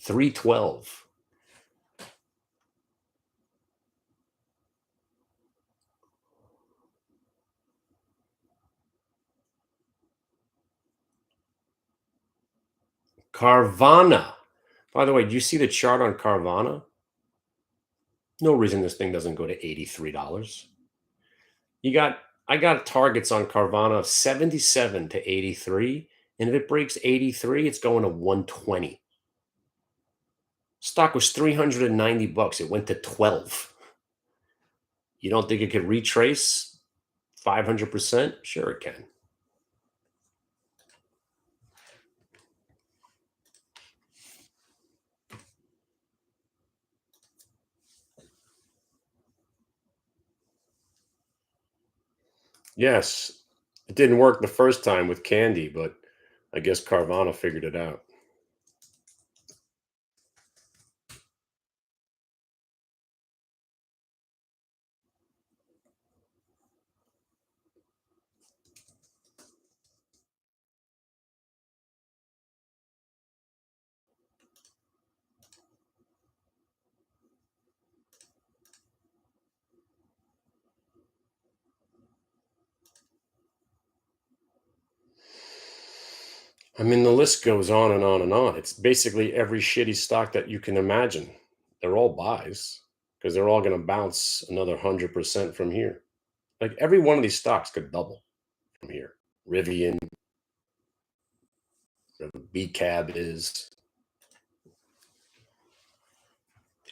$312. Carvana. By the way, do you see the chart on Carvana? No reason this thing doesn't go to $83. I got targets on Carvana of 77 to 83. And if it breaks 83, it's going to 120. Stock was 390 bucks. It went to 12. You don't think it could retrace 500%? Sure it can. Yes. It didn't work the first time with Candy, but I guess Carvana figured it out. I mean, the list goes on and on and on. It's basically every shitty stock that you can imagine. They're all buys because they're all going to bounce another 100% from here. Like every one of these stocks could double from here. Rivian, BCAB is,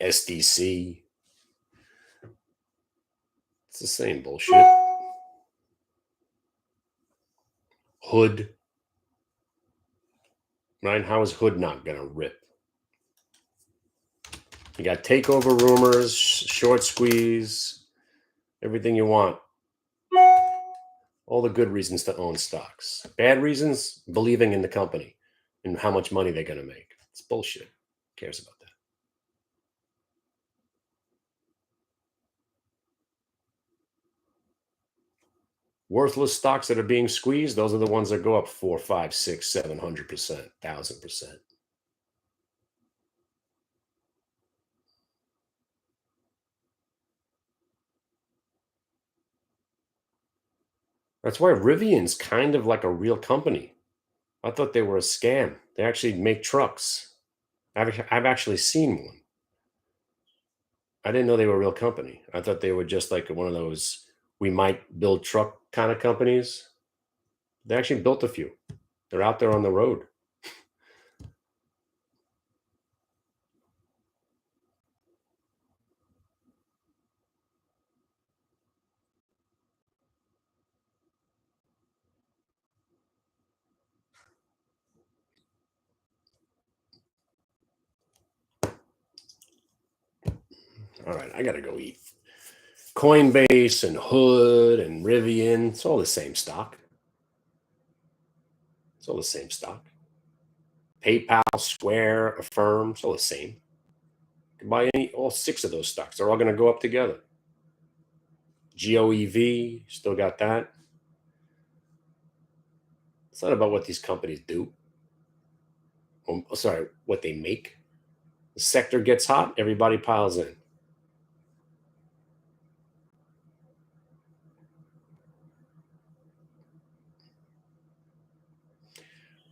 SDC. It's the same bullshit. Hood. Right? How is Hood not going to rip? You got takeover rumors, short squeeze, everything you want. All the good reasons to own stocks. Bad reasons, believing in the company and how much money they're going to make. It's bullshit. Who cares about that? Worthless stocks that are being squeezed, those are the ones that go up 4, 5, 6, 700%, 1,000%. That's why Rivian's kind of like a real company. I thought they were a scam. They actually make trucks. I've actually seen one. I didn't know they were a real company. I thought they were just like one of those we might build truck kind of companies. They actually built a few. They're out there on the road. All right, I got to go eat. Coinbase and Hood and Rivian, it's all the same stock. It's all the same stock. PayPal, Square, Affirm, it's all the same. You can buy all six of those stocks. They're all going to go up together. GOEV, still got that. It's not about what these companies do. Sorry, what they make. The sector gets hot, everybody piles in.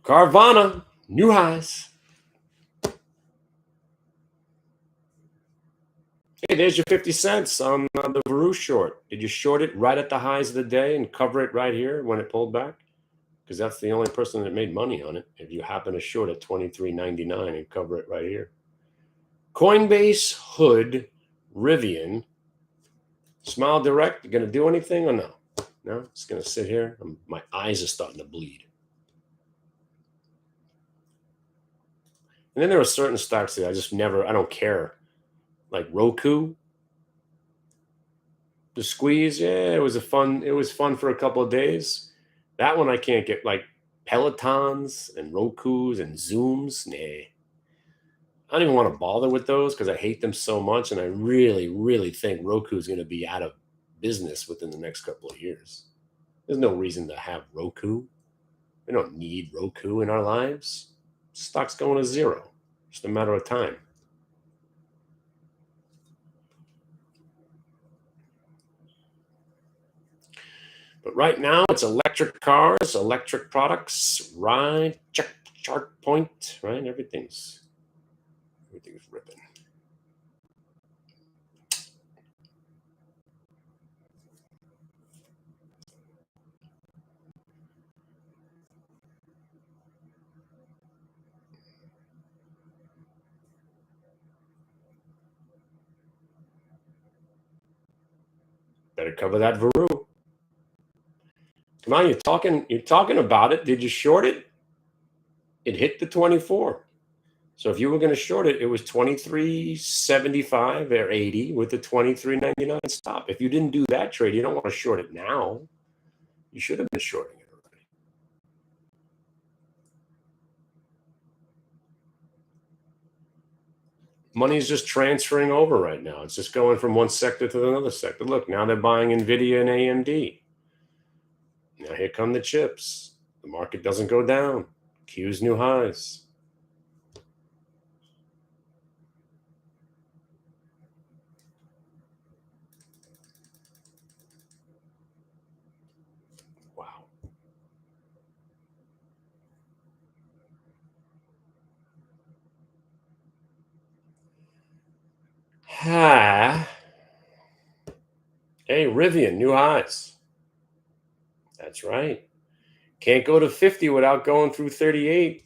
Carvana, new highs. Hey, there's your 50 cents on the Veru short. Did you short it right at the highs of the day and cover it right here when it pulled back? Because that's the only person that made money on it. If you happen to short at $23.99 and cover it right here. Coinbase, Hood, Rivian, Smile Direct, you going to do anything or no? No, it's going to sit here. My eyes are starting to bleed. And then there are certain stocks that I don't care. Like Roku, the squeeze, yeah, it was fun for a couple of days. That one I can't get, like Pelotons and Rokus and Zooms. Nah. I don't even want to bother with those because I hate them so much. And I really, really think Roku is going to be out of business within the next couple of years. There's no reason to have Roku. We don't need Roku in our lives. Stock's going to zero. Just a matter of time. But right now, it's electric cars, electric products, right? Check chart point, right? Everything's ripping. Better cover that Veru. Come on, you're talking about it. Did you short it? It hit the 24. So if you were going to short it, it was 23.75 or 80 with the 23.99 stop. If you didn't do that trade, you don't want to short it now. You should have been shorting it already. Money's just transferring over right now. It's just going from one sector to another sector. Look, now they're buying Nvidia and AMD. Now here come the chips. The market doesn't go down. Q's new highs. Wow. Ha. Hey, Rivian, new highs. That's right. Can't go to 50 without going through 38.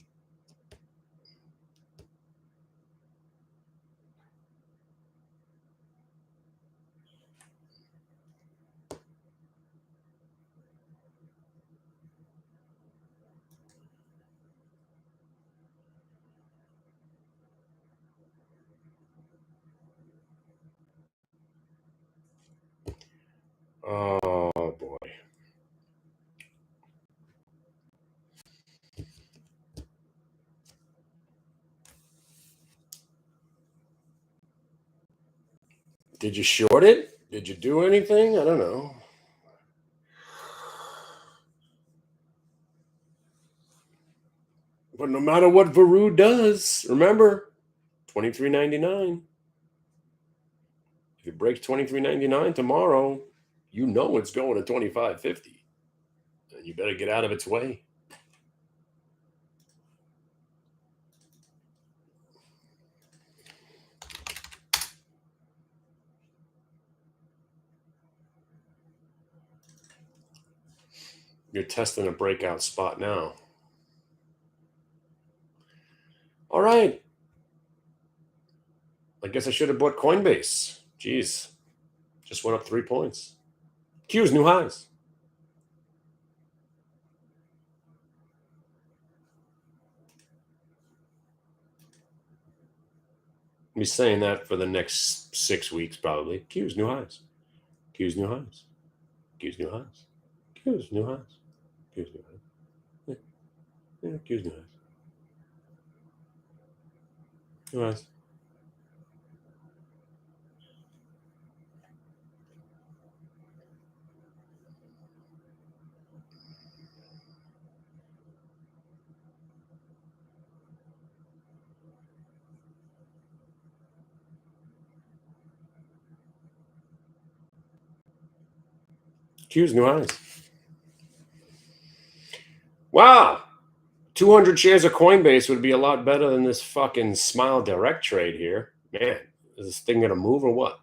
Oh, boy. Did you short it? Did you do anything? I don't know. But no matter what Veru does, remember, 23.99. If it breaks 23.99 tomorrow, you know it's going to 25.50. And you better get out of its way. You're testing a breakout spot now. All right. I guess I should have bought Coinbase. Jeez. Just went up 3 points. Q's new highs. I'll be saying that for the next 6 weeks, probably. Q's new highs. Q's new highs. Q's new highs. Q's new highs. Q's new highs. Yeah, Q's new highs. New highs. Q's new highs. Wow. 200 shares of Coinbase would be a lot better than this fucking Smile Direct trade here. Man, is this thing going to move or what?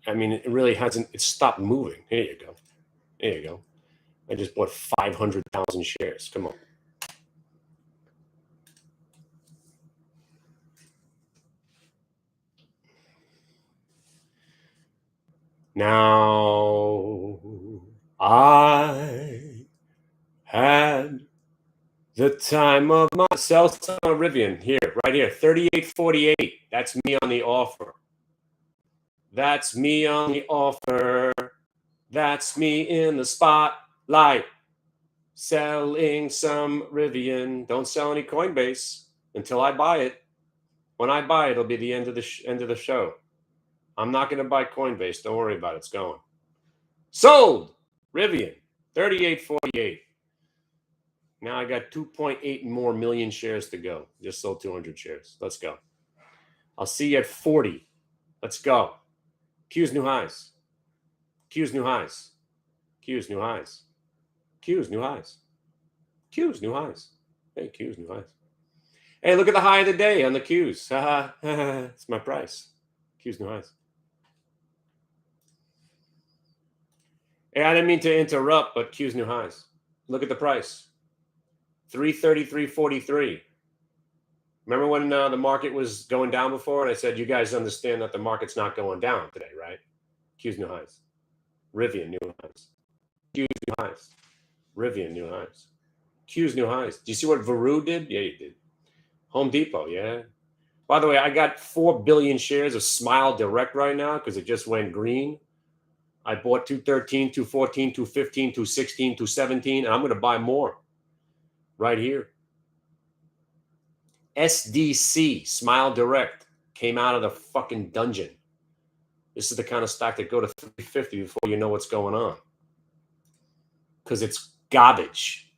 I mean, it really hasn't. It's stopped moving. Here you go. There you go. I just bought 500,000 shares. Come on. Now I had the time of my sell Rivian here, right here, 38.48. That's me on the offer. That's me on the offer. That's me in the spotlight. Selling some Rivian. Don't sell any Coinbase until I buy it. When I buy it, it'll be the end of the show. I'm not going to buy Coinbase. Don't worry about it. It's going. Sold Rivian, 38.48. Now I got 2.8 more million shares to go. Just sold 200 shares. Let's go. I'll see you at 40. Let's go. Q's new highs. Q's new highs. Q's new highs. Q's new highs. Q's new highs. Hey, Q's new highs. Hey, look at the high of the day on the Q's. It's my price. Q's new highs. Hey, I didn't mean to interrupt, but Q's new highs. Look at the price. 333.43. Remember when the market was going down before? And I said, you guys understand that the market's not going down today, right? Q's new highs. Rivian new highs. Q's new highs. Rivian new highs. Q's new highs. Do you see what Veru did? Yeah, you did. Home Depot, yeah. By the way, I got 4 billion shares of Smile Direct right now because it just went green. I bought 213, 214, 215, 216, 217, and I'm going to buy more right here. SDC, Smile Direct, came out of the fucking dungeon. This is the kind of stock that go to 350 before you know what's going on. Because it's garbage.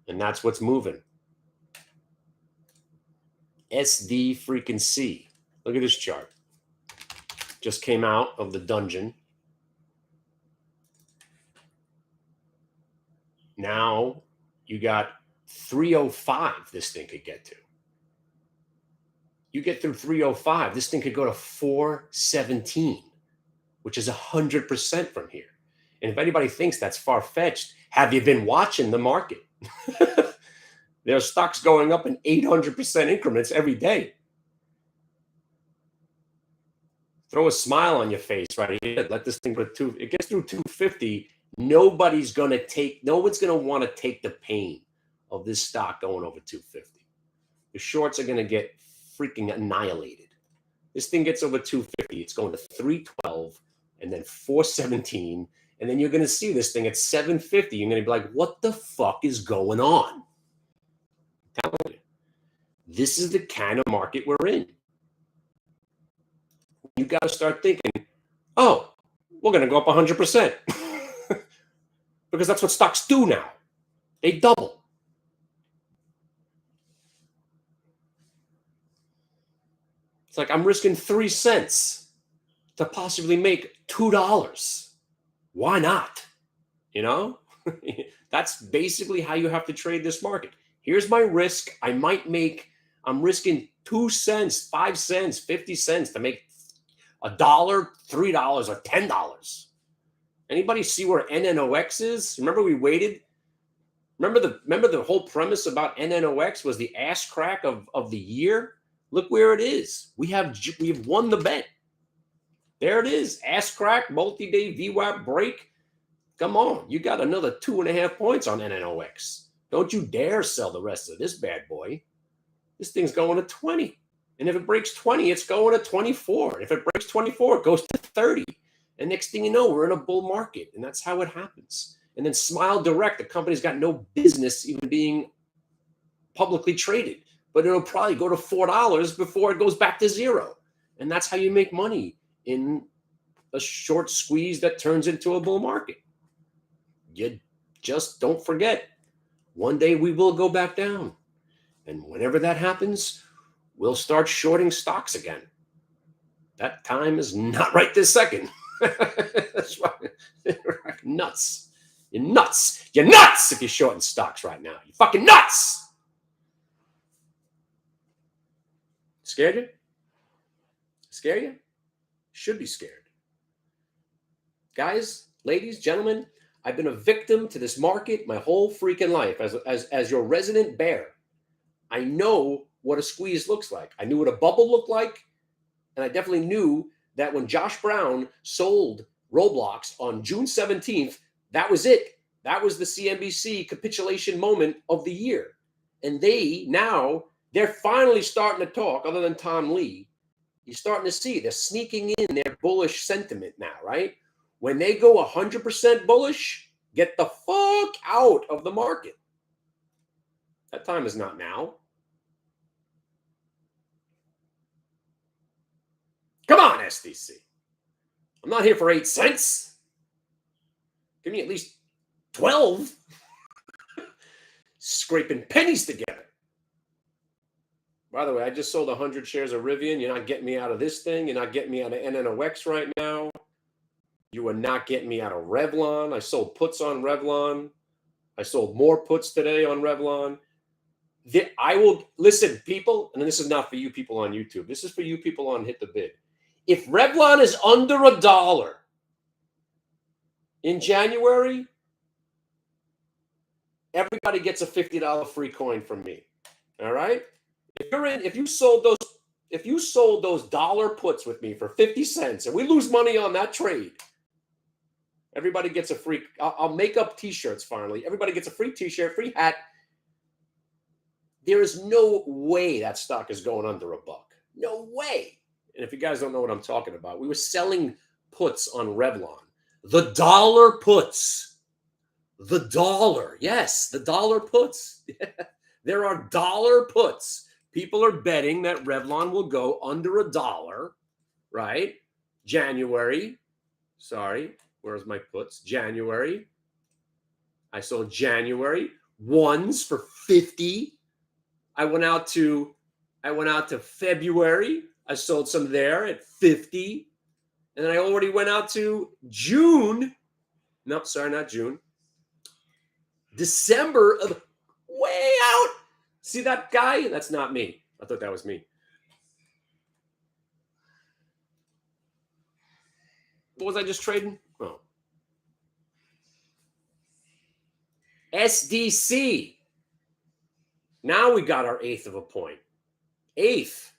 And that's what's moving. SD freaking C. Look at this chart. Just came out of the dungeon. Now you got 305 this thing could get to. You get through 305, this thing could go to 417, which is 100% from here. And if anybody thinks that's far-fetched, have you been watching the market? There are stocks going up in 800% increments every day. Throw a smile on your face right here. Let this thing go to 2. It gets through 250. No one's going to want to take the pain of this stock going over 250. The shorts are going to get freaking annihilated. This thing gets over 250. It's going to 312 and then 417. And then you're going to see this thing at 750. You're going to be like, what the fuck is going on? I'm telling you, this is the kind of market we're in. You got to start thinking, oh, we're going to go up 100%. Because that's what stocks do now. They double. It's like I'm risking 3 cents to possibly make $2. Why not? You know, that's basically how you have to trade this market. Here's my risk. I'm risking 2 cents, 5 cents, 50 cents to make $1, $3, or $10. Anybody see where NNOX is? Remember we waited Remember the whole premise about NNOX was the ass crack of the year? Look where it is. We have won the bet. There it is. Ass crack, multi-day VWAP break. Come on. You got another 2.5 points on NNOX. Don't you dare sell the rest of this bad boy. This thing's going to 20. And if it breaks 20, it's going to 24. And if it breaks 24, it goes to 30. And next thing you know, we're in a bull market. And that's how it happens. And then Smile Direct, the company's got no business even being publicly traded. But it'll probably go to $4 before it goes back to zero. And that's how you make money in a short squeeze that turns into a bull market. You just don't forget, one day we will go back down. And whenever that happens, we'll start shorting stocks again. That time is not right this second. That's right. Nuts. You're nuts. You're nuts if you're shorting stocks right now. You're fucking nuts. Scared you? Scare you? Should be scared. Guys, ladies, gentlemen, I've been a victim to this market my whole freaking life as your resident bear. I know what a squeeze looks like. I knew what a bubble looked like. And I definitely knew that when Josh Brown sold Roblox on June 17th, that was it. That was the CNBC capitulation moment of the year. And they're finally starting to talk, other than Tom Lee. You're starting to see they're sneaking in their bullish sentiment now, right? When they go 100% bullish, get the fuck out of the market. That time is not now. Come on, SDC. I'm not here for 8 cents. Give me at least 12. Scraping pennies together. By the way, I just sold 100 shares of Rivian. You're not getting me out of this thing. You're not getting me out of NNOX right now. You are not getting me out of Revlon. I sold puts on Revlon. I sold more puts today on Revlon. I will listen, people, and this is not for you people on YouTube. This is for you people on Hit the Bid. If Revlon is under $1 in January, everybody gets a $50 free coin from me. All right? If you sold those dollar puts with me for 50 cents and we lose money on that trade, everybody gets a free. I'll make up t-shirts finally. Everybody gets a free t-shirt, free hat. There is no way that stock is going under $1. No way. And if you guys don't know what I'm talking about, we were selling puts on Revlon. The dollar puts. The dollar. Yes, the dollar puts. There are dollar puts. People are betting that Revlon will go under $1, right? January. Sorry, where's my puts? January. I sold January. Ones for 50. I went out to February. I sold some there at 50. And then I already went out to June. No, sorry, not June. December of way out. See that guy? That's not me. I thought that was me. What was I just trading? Oh. SDC. Now we got our 1/8 of a point. 1/8.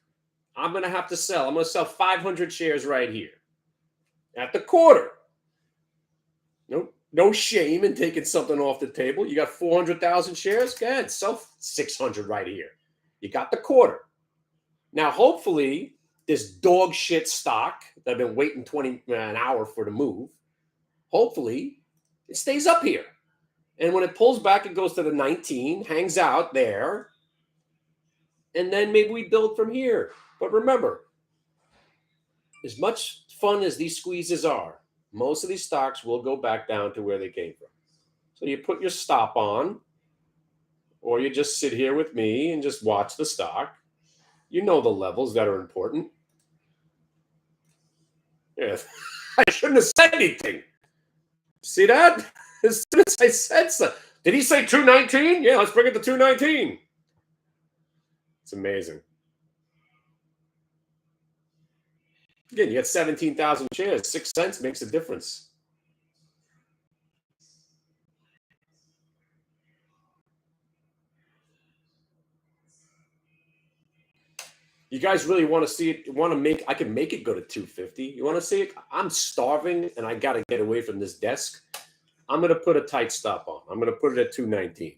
I'm going to have to sell. I'm going to sell 500 shares right here at the quarter. Nope. No shame in taking something off the table. You got 400,000 shares? Go ahead, sell 600 right here. You got the quarter. Now, hopefully, this dog shit stock that I've been waiting an hour for to move, hopefully, it stays up here. And when it pulls back, it goes to the 19, hangs out there, and then maybe we build from here. But remember, as much fun as these squeezes are, most of these stocks will go back down to where they came from. So you put your stop on, or you just sit here with me and just watch the stock. You know the levels that are important. Yeah, I shouldn't have said anything. See that? As soon as I said so. Did he say 219? Yeah, let's bring it to 219. It's amazing. Again, you got 17,000 shares. 6 cents makes a difference. You guys really want to see it? Want to make? I can make it go to 250. You want to see it? I'm starving and I got to get away from this desk. I'm going to put a tight stop on. I'm going to put it at 219.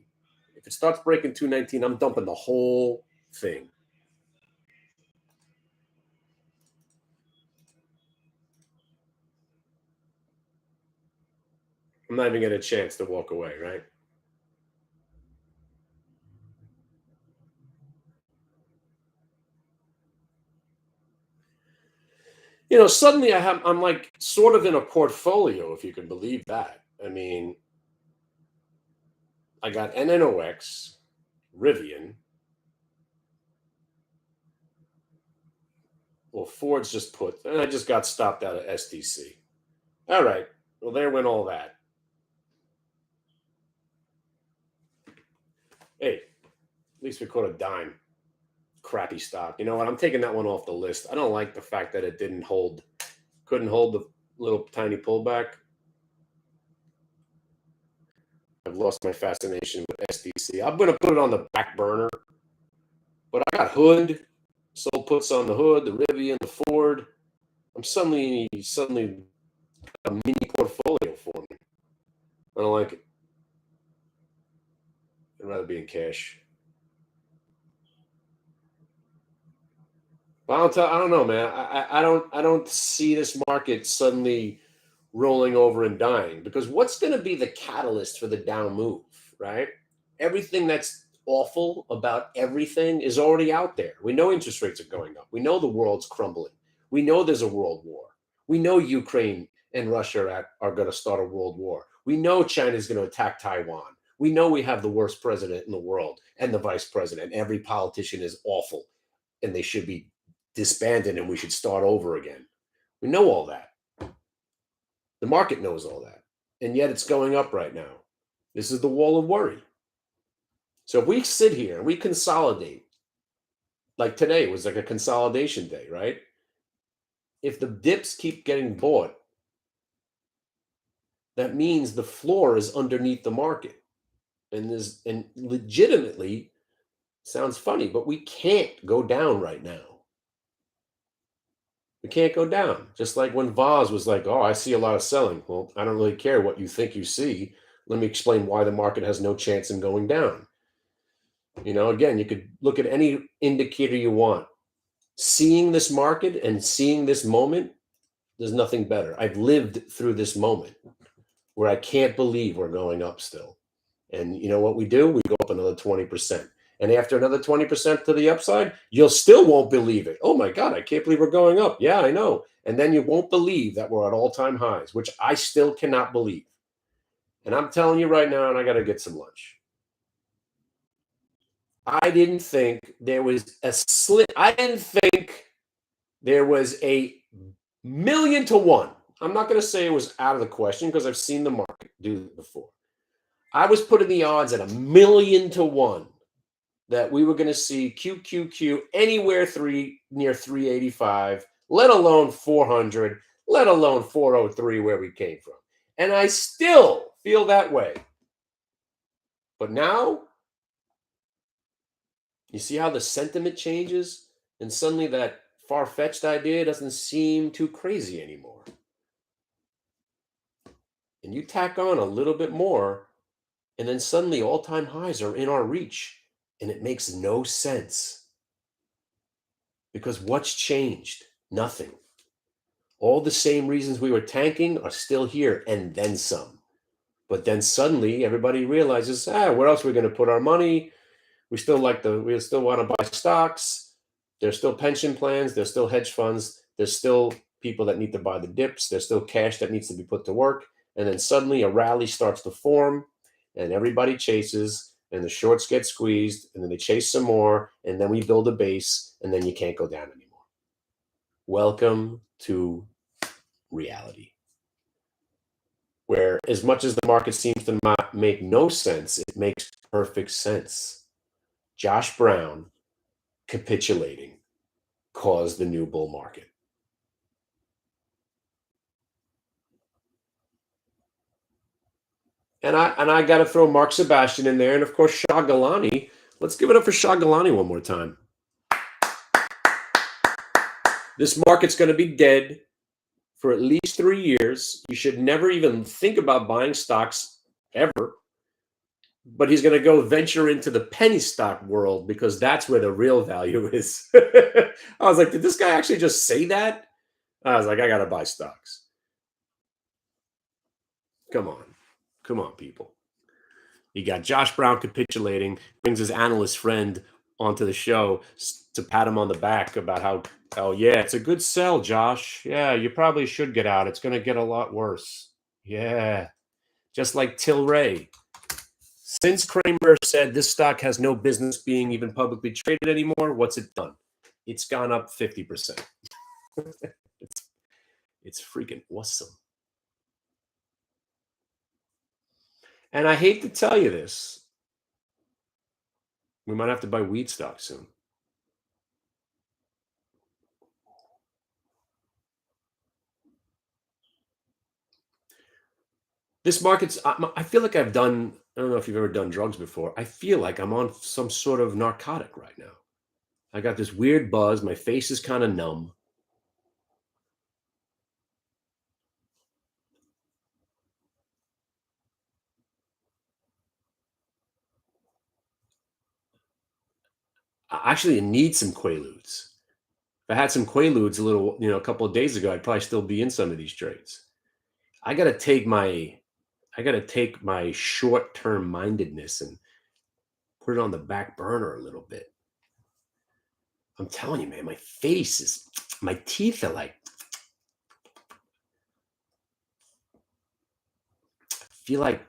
If it starts breaking 219, I'm dumping the whole thing. I'm not even getting a chance to walk away, right? Suddenly I'm like sort of in a portfolio, if you can believe that. I mean, I got NNOX, Rivian. Well, Ford's just put, and I just got stopped out of STC. All right. Well, there went all that. Hey, at least we caught a dime. Crappy stock. You know what? I'm taking that one off the list. I don't like the fact that it couldn't hold the little tiny pullback. I've lost my fascination with SDC. I'm going to put it on the back burner. But I got Hood, sold puts on the Hood, the Rivian, the Ford. I'm suddenly a mini portfolio for me. I don't like it. I'd rather be in cash. But I don't know, man. I don't see this market suddenly rolling over and dying, because what's going to be the catalyst for the down move, right? Everything that's awful about everything is already out there. We know interest rates are going up. We know the world's crumbling. We know there's a world war. We know Ukraine and Russia are going to start a world war. We know China's going to attack Taiwan. We know we have the worst president in the world and the vice president. Every politician is awful and they should be disbanded and we should start over again. We know all that. The market knows all that. And yet it's going up right now. This is the wall of worry. So if we sit here and we consolidate, like today was like a consolidation day, right? If the dips keep getting bought, that means the floor is underneath the market. And legitimately, sounds funny, but we can't go down right now. We can't go down. Just like when Voz was like, oh, I see a lot of selling. Well, I don't really care what you think you see. Let me explain why the market has no chance in going down. Again, you could look at any indicator you want. Seeing this market and seeing this moment, there's nothing better. I've lived through this moment where I can't believe we're going up still. And you know what we do? We go up another 20%. And after another 20% to the upside, you'll still won't believe it. Oh my God, I can't believe we're going up. Yeah, I know. And then you won't believe that we're at all-time highs, which I still cannot believe. And I'm telling you right now, and I got to get some lunch. I didn't think there was a slit. I didn't think there was a 1,000,000 to 1. I'm not going to say it was out of the question because I've seen the market do it before. I was putting the odds at 1,000,000 to 1 that we were going to see QQQ anywhere near 385, let alone 400, let alone 403 where we came from. And I still feel that way. But now, you see how the sentiment changes? And suddenly that far-fetched idea doesn't seem too crazy anymore. And you tack on a little bit more, and then suddenly all-time highs are in our reach. And it makes no sense. Because what's changed? Nothing. All the same reasons we were tanking are still here, and then some. But then suddenly everybody realizes, where else are we going to put our money? We still want to buy stocks. There's still pension plans. There's still hedge funds. There's still people that need to buy the dips. There's still cash that needs to be put to work. And then suddenly a rally starts to form, and everybody chases, and the shorts get squeezed, and then they chase some more, and then we build a base, and then you can't go down anymore. Welcome to reality, where as much as the market seems to make no sense, it makes perfect sense. Josh Brown capitulating caused the new bull market. And I got to throw Mark Sebastian in there, and of course Shah Galani. Let's give it up for Shah Galani one more time. This market's going to be dead for at least 3 years. You should never even think about buying stocks ever. But he's going to go venture into the penny stock world because that's where the real value is. I was like, did this guy actually just say that? I was like, I got to buy stocks. Come on. Come on, people. You got Josh Brown capitulating, brings his analyst friend onto the show to pat him on the back about how, oh, yeah, it's a good sell, Josh. Yeah, you probably should get out. It's going to get a lot worse. Yeah. Just like Tilray. Since Kramer said this stock has no business being even publicly traded anymore, what's it done? It's gone up 50%. It's freaking awesome. And I hate to tell you this. We might have to buy weed stock soon. This market's, I feel like I don't know if you've ever done drugs before. I feel like I'm on some sort of narcotic right now. I got this weird buzz. My face is kind of numb. I actually need some Quaaludes. If I had some Quaaludes a couple of days ago, I'd probably still be in some of these trades. I got to take my short-term mindedness and put it on the back burner a little bit. I'm telling you, man, my teeth are like, feel like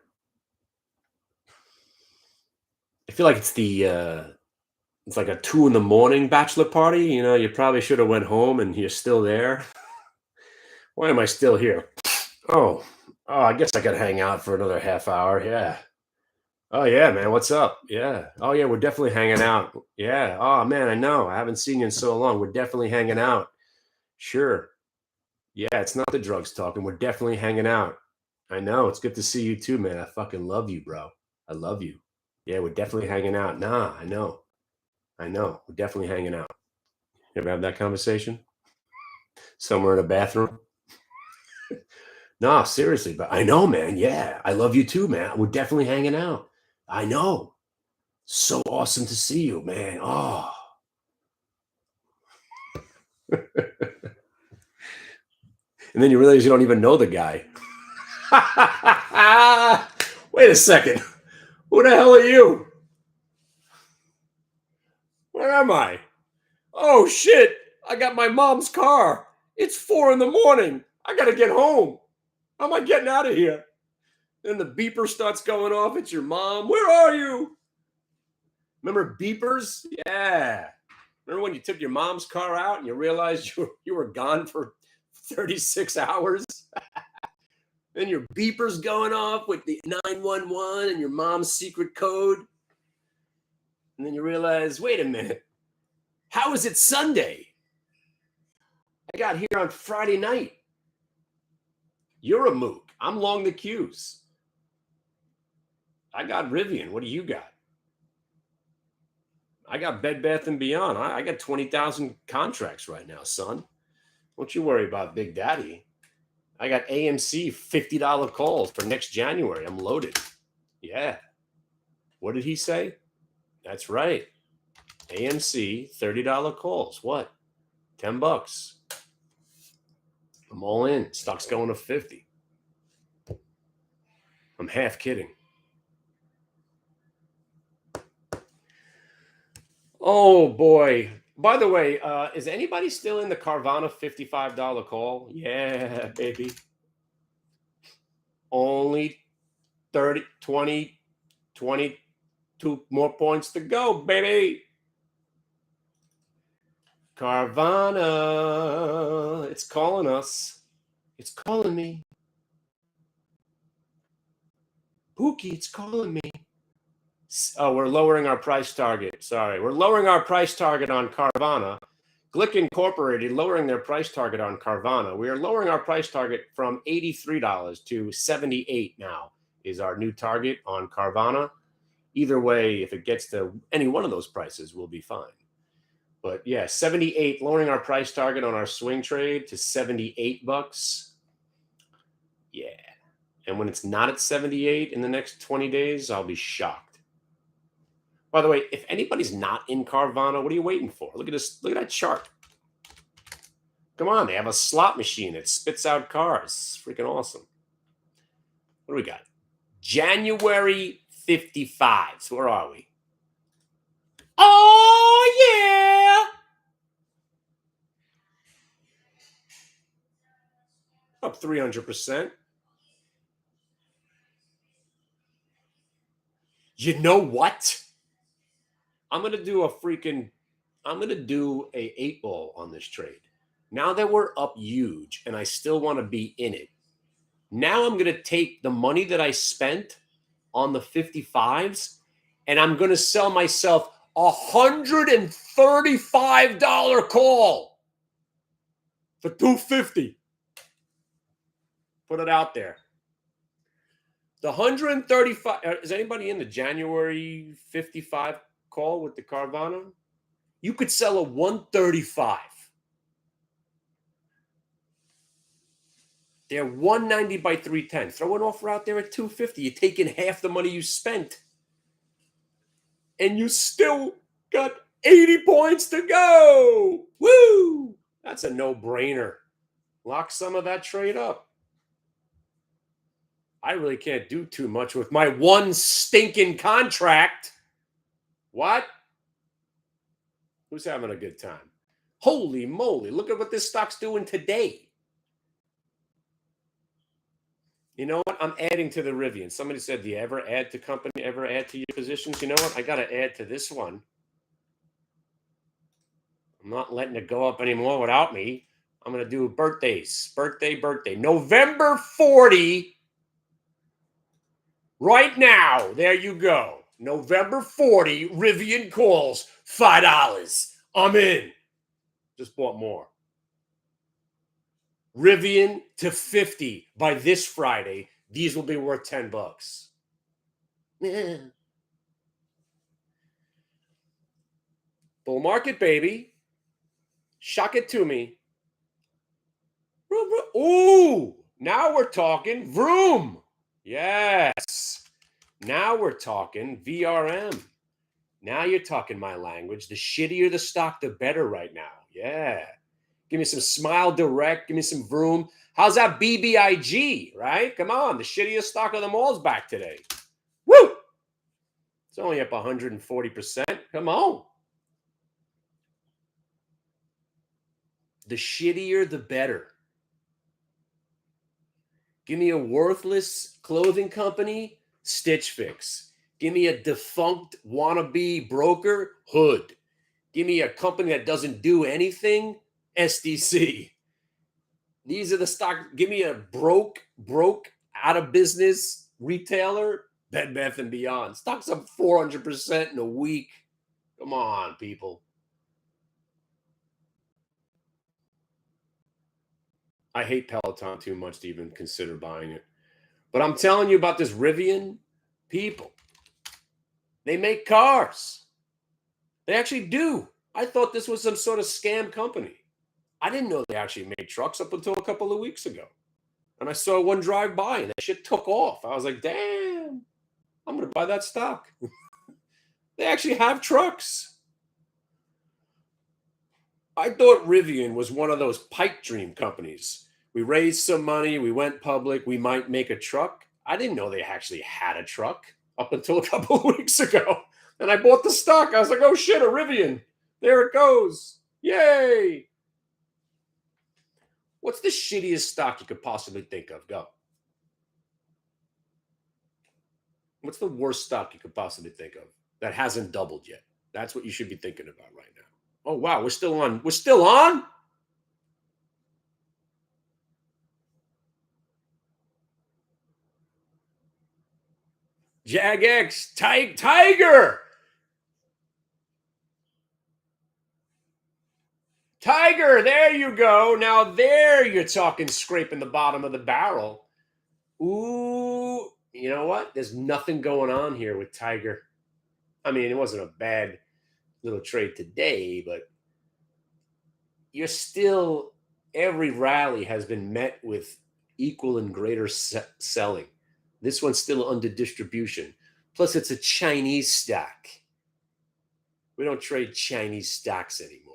I feel like it's like a 2 a.m. bachelor party. You probably should have went home and you're still there. Why am I still here? Oh, I guess I could hang out for another half hour. Yeah. Oh yeah, man. What's up? Yeah. Oh yeah, we're definitely hanging out. Yeah. Oh man, I know. I haven't seen you in so long. We're definitely hanging out. Sure. Yeah, it's not the drugs talking. We're definitely hanging out. I know. It's good to see you too, man. I fucking love you, bro. I love you. Yeah, we're definitely hanging out. Nah, I know. I know. We're definitely hanging out. You ever have that conversation? Somewhere in a bathroom? No, seriously, but I know, man. Yeah, I love you too, man. We're definitely hanging out. I know. So awesome to see you, man. Oh. And then you realize you don't even know the guy. Wait a second. Who the hell are you? Where am I? Oh shit. I got my mom's car. It's 4 a.m. I gotta get home. How am I getting out of here? Then the beeper starts going off. It's your mom. Where are you? Remember beepers? Yeah. Remember when you took your mom's car out and you realized you were gone for 36 hours? Then your beeper's going off with the 911 and your mom's secret code. And then you realize, wait a minute. How is it Sunday? I got here on Friday night. You're a mook. I'm long the queues. I got Rivian. What do you got? I got Bed Bath and Beyond. I got 20,000 contracts right now, son. Don't you worry about Big Daddy. I got AMC $50 calls for next January. I'm loaded. Yeah. What did he say? That's right. AMC $30 calls. What? $10. I'm all in. Stock's going to 50. I'm half kidding. Oh boy. By the way, is anybody still in the Carvana $55 call? Yeah, baby. Only 30, 20, 22 more points to go, baby. Carvana. It's calling us. It's calling me. Pookie, it's calling me. Oh, we're lowering our price target. Sorry. We're lowering our price target on Carvana. Glick Incorporated lowering their price target on Carvana. We are lowering our price target from $83 to $78 now is our new target on Carvana. Either way, if it gets to any one of those prices, we'll be fine. But yeah, 78, lowering our price target on our swing trade to $78. Yeah. And when it's not at 78 in the next 20 days, I'll be shocked. By the way, if anybody's not in Carvana, what are you waiting for? Look at this. Look at that chart. Come on, they have a slot machine that spits out cars. It's freaking awesome. What do we got? January 55s. Where are we? Oh, yeah. Up 300%. You know what? I'm going to do a 8 ball on this trade. Now that we're up huge and I still want to be in it, now I'm going to take the money that I spent on the 55s and I'm going to sell myself a $135 call for $250. Put it out there. The 135, is anybody in the January 55 call with the Carvana? You could sell a 135. They're 190 by 310. Throw an offer out there at 250. You're taking half the money you spent. And you still got 80 points to go. Woo! That's a no-brainer. Lock some of that trade up. I really can't do too much with my one stinking contract. What? Who's having a good time? Holy moly, look at what this stock's doing today. You know what? I'm adding to the Rivian. Somebody said, do you ever add to company, ever add to your positions? You know what? I got to add to this one. I'm not letting it go up anymore without me. I'm going to do birthdays. Birthday. November 40. Right now. There you go. November 40. Rivian calls. $5. I'm in. Just bought more. Rivian to 50 by this Friday. These will be worth $10. Bull market, baby. Shock it to me. Ooh, now we're talking vroom. Yes. Now we're talking VRM. Now you're talking my language. The shittier the stock, the better right now. Yeah. Give me some Smile Direct. Give me some Vroom. How's that BBIG, right? Come on. The shittiest stock of them all is back today. Woo! It's only up 140%. Come on. The shittier, the better. Give me a worthless clothing company, Stitch Fix. Give me a defunct wannabe broker, Hood. Give me a company that doesn't do anything, SDC. These are the stock. Give me a broke, out of business retailer, Bed Bath & Beyond. Stock's up 400% in a week. Come on, people. I hate Peloton too much to even consider buying it. But I'm telling you about this Rivian. People, they make cars. They actually do. I thought this was some sort of scam company. I didn't know they actually made trucks up until a couple of weeks ago. And I saw one drive by and that shit took off. I was like, damn, I'm going to buy that stock. They actually have trucks. I thought Rivian was one of those pipe dream companies. We raised some money. We went public. We might make a truck. I didn't know they actually had a truck up until a couple of weeks ago. And I bought the stock. I was like, oh shit, a Rivian. There it goes. Yay. What's the shittiest stock you could possibly think of? Go. What's the worst stock you could possibly think of that hasn't doubled yet? That's what you should be thinking about right now. Oh, wow. We're still on. We're still on? JagX. Tiger. Tiger. There you go. Now there you're talking scraping the bottom of the barrel. Ooh. You know what? There's nothing going on here with Tiger. I mean, it wasn't a bad little trade today, but you're still, every rally has been met with equal and greater selling. This one's still under distribution. Plus, it's a Chinese stock. We don't trade Chinese stocks anymore,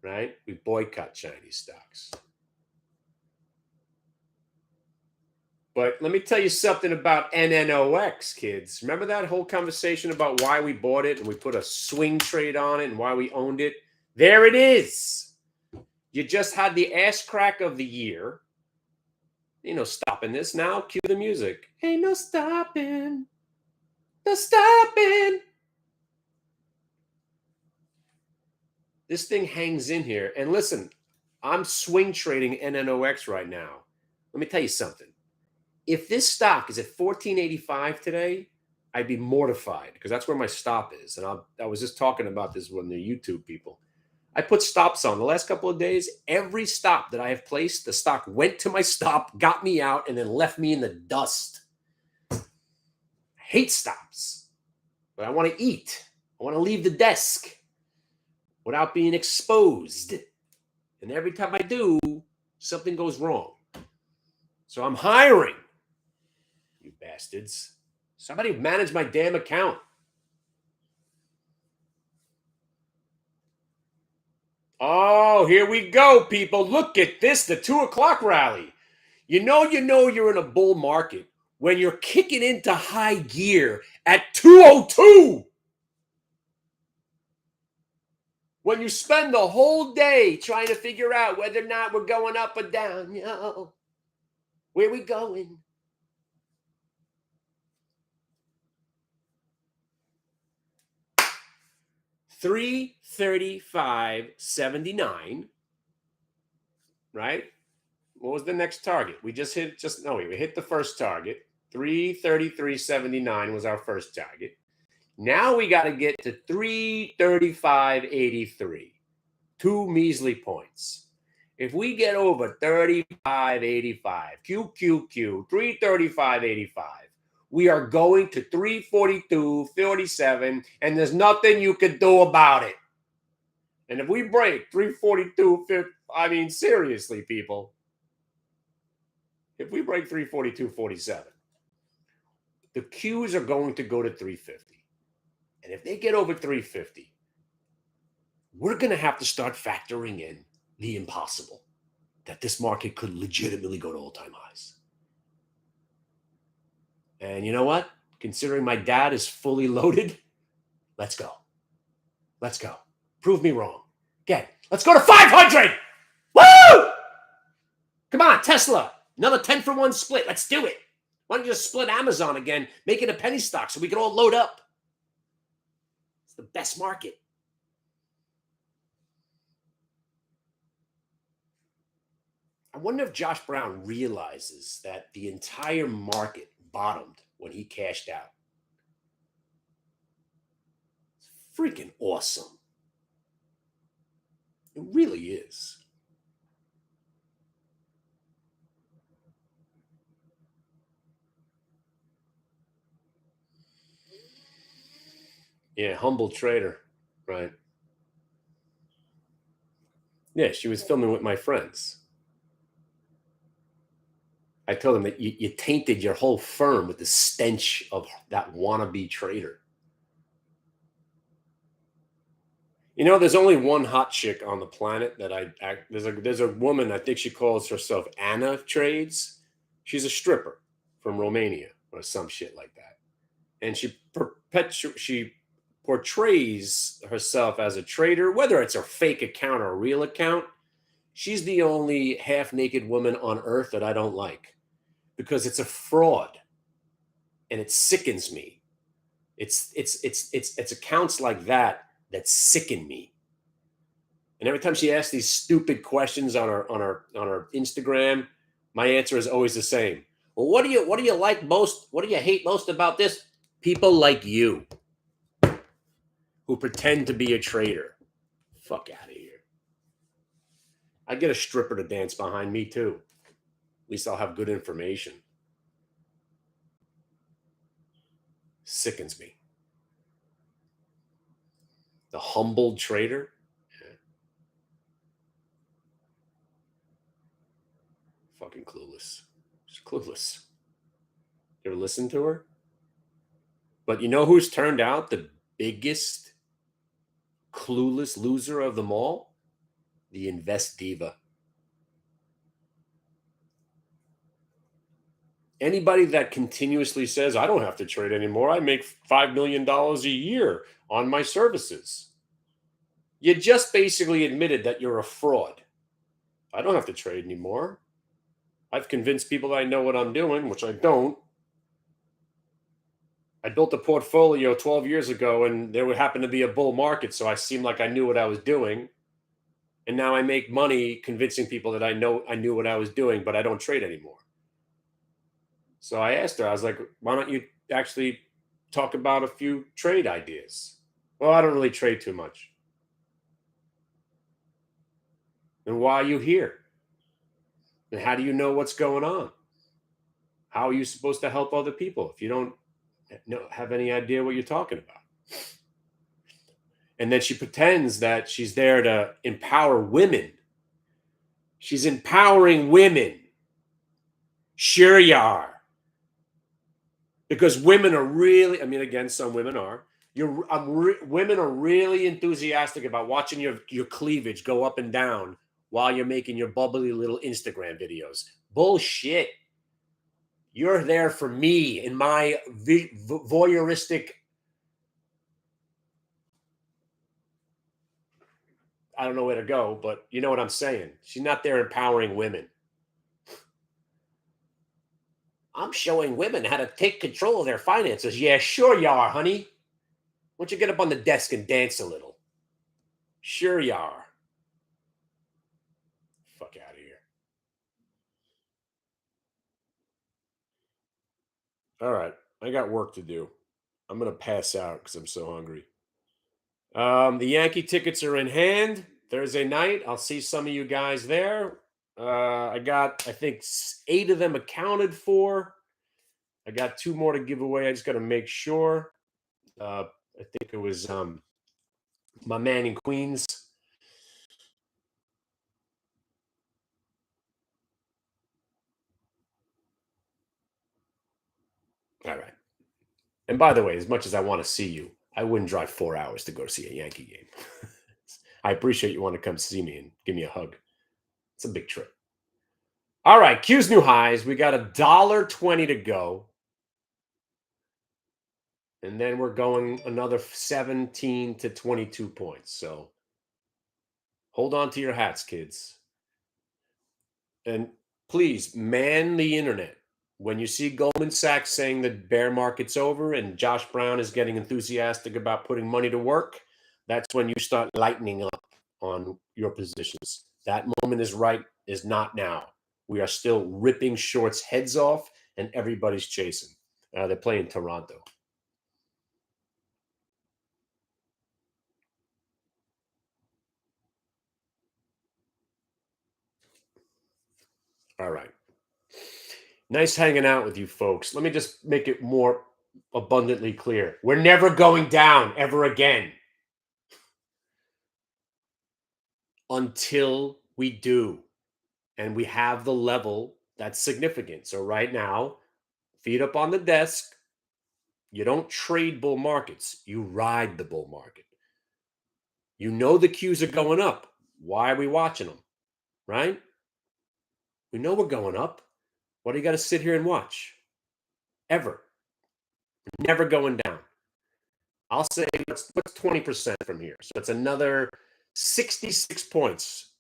right? We boycott Chinese stocks. But let me tell you something about NNOX, kids. Remember that whole conversation about why we bought it and we put a swing trade on it and why we owned it? There it is. You just had the ass crack of the year. Ain't no stopping this now. Cue the music. Ain't no stopping. No stopping. This thing hangs in here. And listen, I'm swing trading NNOX right now. Let me tell you something. If this stock is at $14.85 today, I'd be mortified because that's where my stop is. And I was just talking about this with the YouTube people. I put stops on the last couple of days. Every stop that I have placed, the stock went to my stop, got me out, and then left me in the dust. I hate stops, but I want to eat. I want to leave the desk without being exposed. And every time I do, something goes wrong. So I'm hiring. You bastards. Somebody manage my damn account. Oh, here we go, people. Look at this, the 2 o'clock rally. You know you're in a bull market when you're kicking into high gear at 2:02. When you spend the whole day trying to figure out whether or not we're going up or down. Where we going? $335.79, right? What was the next target? We just hit we hit the first target. 333.79 was our first target. Now we got to get to 335.83. 2 measly points. If we get over 35.85, QQQ, 335.85, we are going to 342.47, and there's nothing you can do about it. And if we break 342, I mean, seriously, people, if we break 342.47, the Qs are going to go to 350. And if they get over 350, we're going to have to start factoring in the impossible, that this market could legitimately go to all-time highs. And you know what? Considering my dad is fully loaded, let's go. Let's go. Prove me wrong. Let's go to 500. Woo! Come on, Tesla. Another 10-for-1 split. Let's do it. Why don't you just split Amazon again, make it a penny stock so we can all load up? It's the best market. I wonder if Josh Brown realizes that the entire market bottomed when he cashed out. It's freaking awesome. It really is. Yeah, humble trader, right? Yeah, she was filming with my friends. I told them that you tainted your whole firm with the stench of that wannabe trader. You know, there's only one hot chick on the planet that there's a woman, I think she calls herself Anna Trades. She's a stripper from Romania or some shit like that. And she portrays herself as a trader, whether it's a fake account or a real account. She's the only half-naked woman on earth that I don't like because it's a fraud and it sickens me. It's accounts like that sicken me. And every time she asks these stupid questions on her Instagram, my answer is always the same. Well, what do you like most? What do you hate most about this? People like you who pretend to be a trader. Fuck out of here. I get a stripper to dance behind me too. At least I'll have good information. Sickens me. The humbled trader. Fucking clueless. She's clueless. You ever listen to her? But you know who's turned out the biggest clueless loser of them all? The invest diva. Anybody that continuously says, I don't have to trade anymore, I make $5 million a year on my services. You just basically admitted that you're a fraud. I don't have to trade anymore. I've convinced people that I know what I'm doing, which I don't. I built a portfolio 12 years ago and there would happen to be a bull market, so I seemed like I knew what I was doing. And now I make money convincing people that I know I knew what I was doing, but I don't trade anymore. So I asked her, I was like, why don't you actually talk about a few trade ideas? Well, I don't really trade too much. Then why are you here? And how do you know what's going on? How are you supposed to help other people if you don't have any idea what you're talking about? And then she pretends that she's there to empower women. She's empowering women. Sure you are. Because women are really, I mean, again, some women are. Women are really enthusiastic about watching your cleavage go up and down while you're making your bubbly little Instagram videos. Bullshit. You're there for me in my voyeuristic, I don't know where to go, but you know what I'm saying. She's not there empowering women. I'm showing women how to take control of their finances. Yeah, sure you are, honey. Why don't you get up on the desk and dance a little? Sure you are. Fuck out of here. All right. I got work to do. I'm going to pass out because I'm so hungry. The Yankee tickets are in hand Thursday night. I'll see some of you guys there. I got, I think, 8 of them accounted for. I got 2 more to give away. I just got to make sure. I think it was my man in Queens. All right. And by the way, as much as I want to see you, I wouldn't drive 4 hours to go see a Yankee game. I appreciate you want to come see me and give me a hug. It's a big trip. All right, Q's new highs. We got $1.20 to go. And then we're going another 17 to 22 points. So hold on to your hats, kids. And please man the internet. When you see Goldman Sachs saying the bear market's over and Josh Brown is getting enthusiastic about putting money to work, that's when you start lightening up on your positions. That moment is not now. We are still ripping shorts heads off and everybody's chasing. They're playing Toronto. All right. Nice hanging out with you folks. Let me just make it more abundantly clear. We're never going down ever again until we do. And we have the level that's significant. So right now, feet up on the desk. You don't trade bull markets. You ride the bull market. You know the cues are going up. Why are we watching them? Right? We know we're going up. What do you got to sit here and watch? Ever. Never going down. I'll say what's 20% from here. So it's another 66 points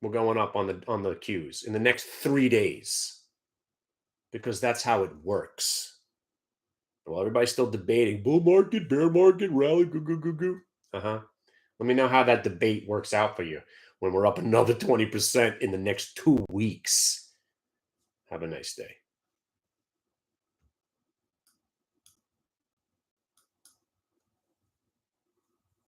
we're going up on the cues in the next 3 days. Because that's how it works. Well, everybody's still debating bull market, bear market, rally, goo, goo, goo, goo. Let me know how that debate works out for you when we're up another 20% in the next 2 weeks. Have a nice day.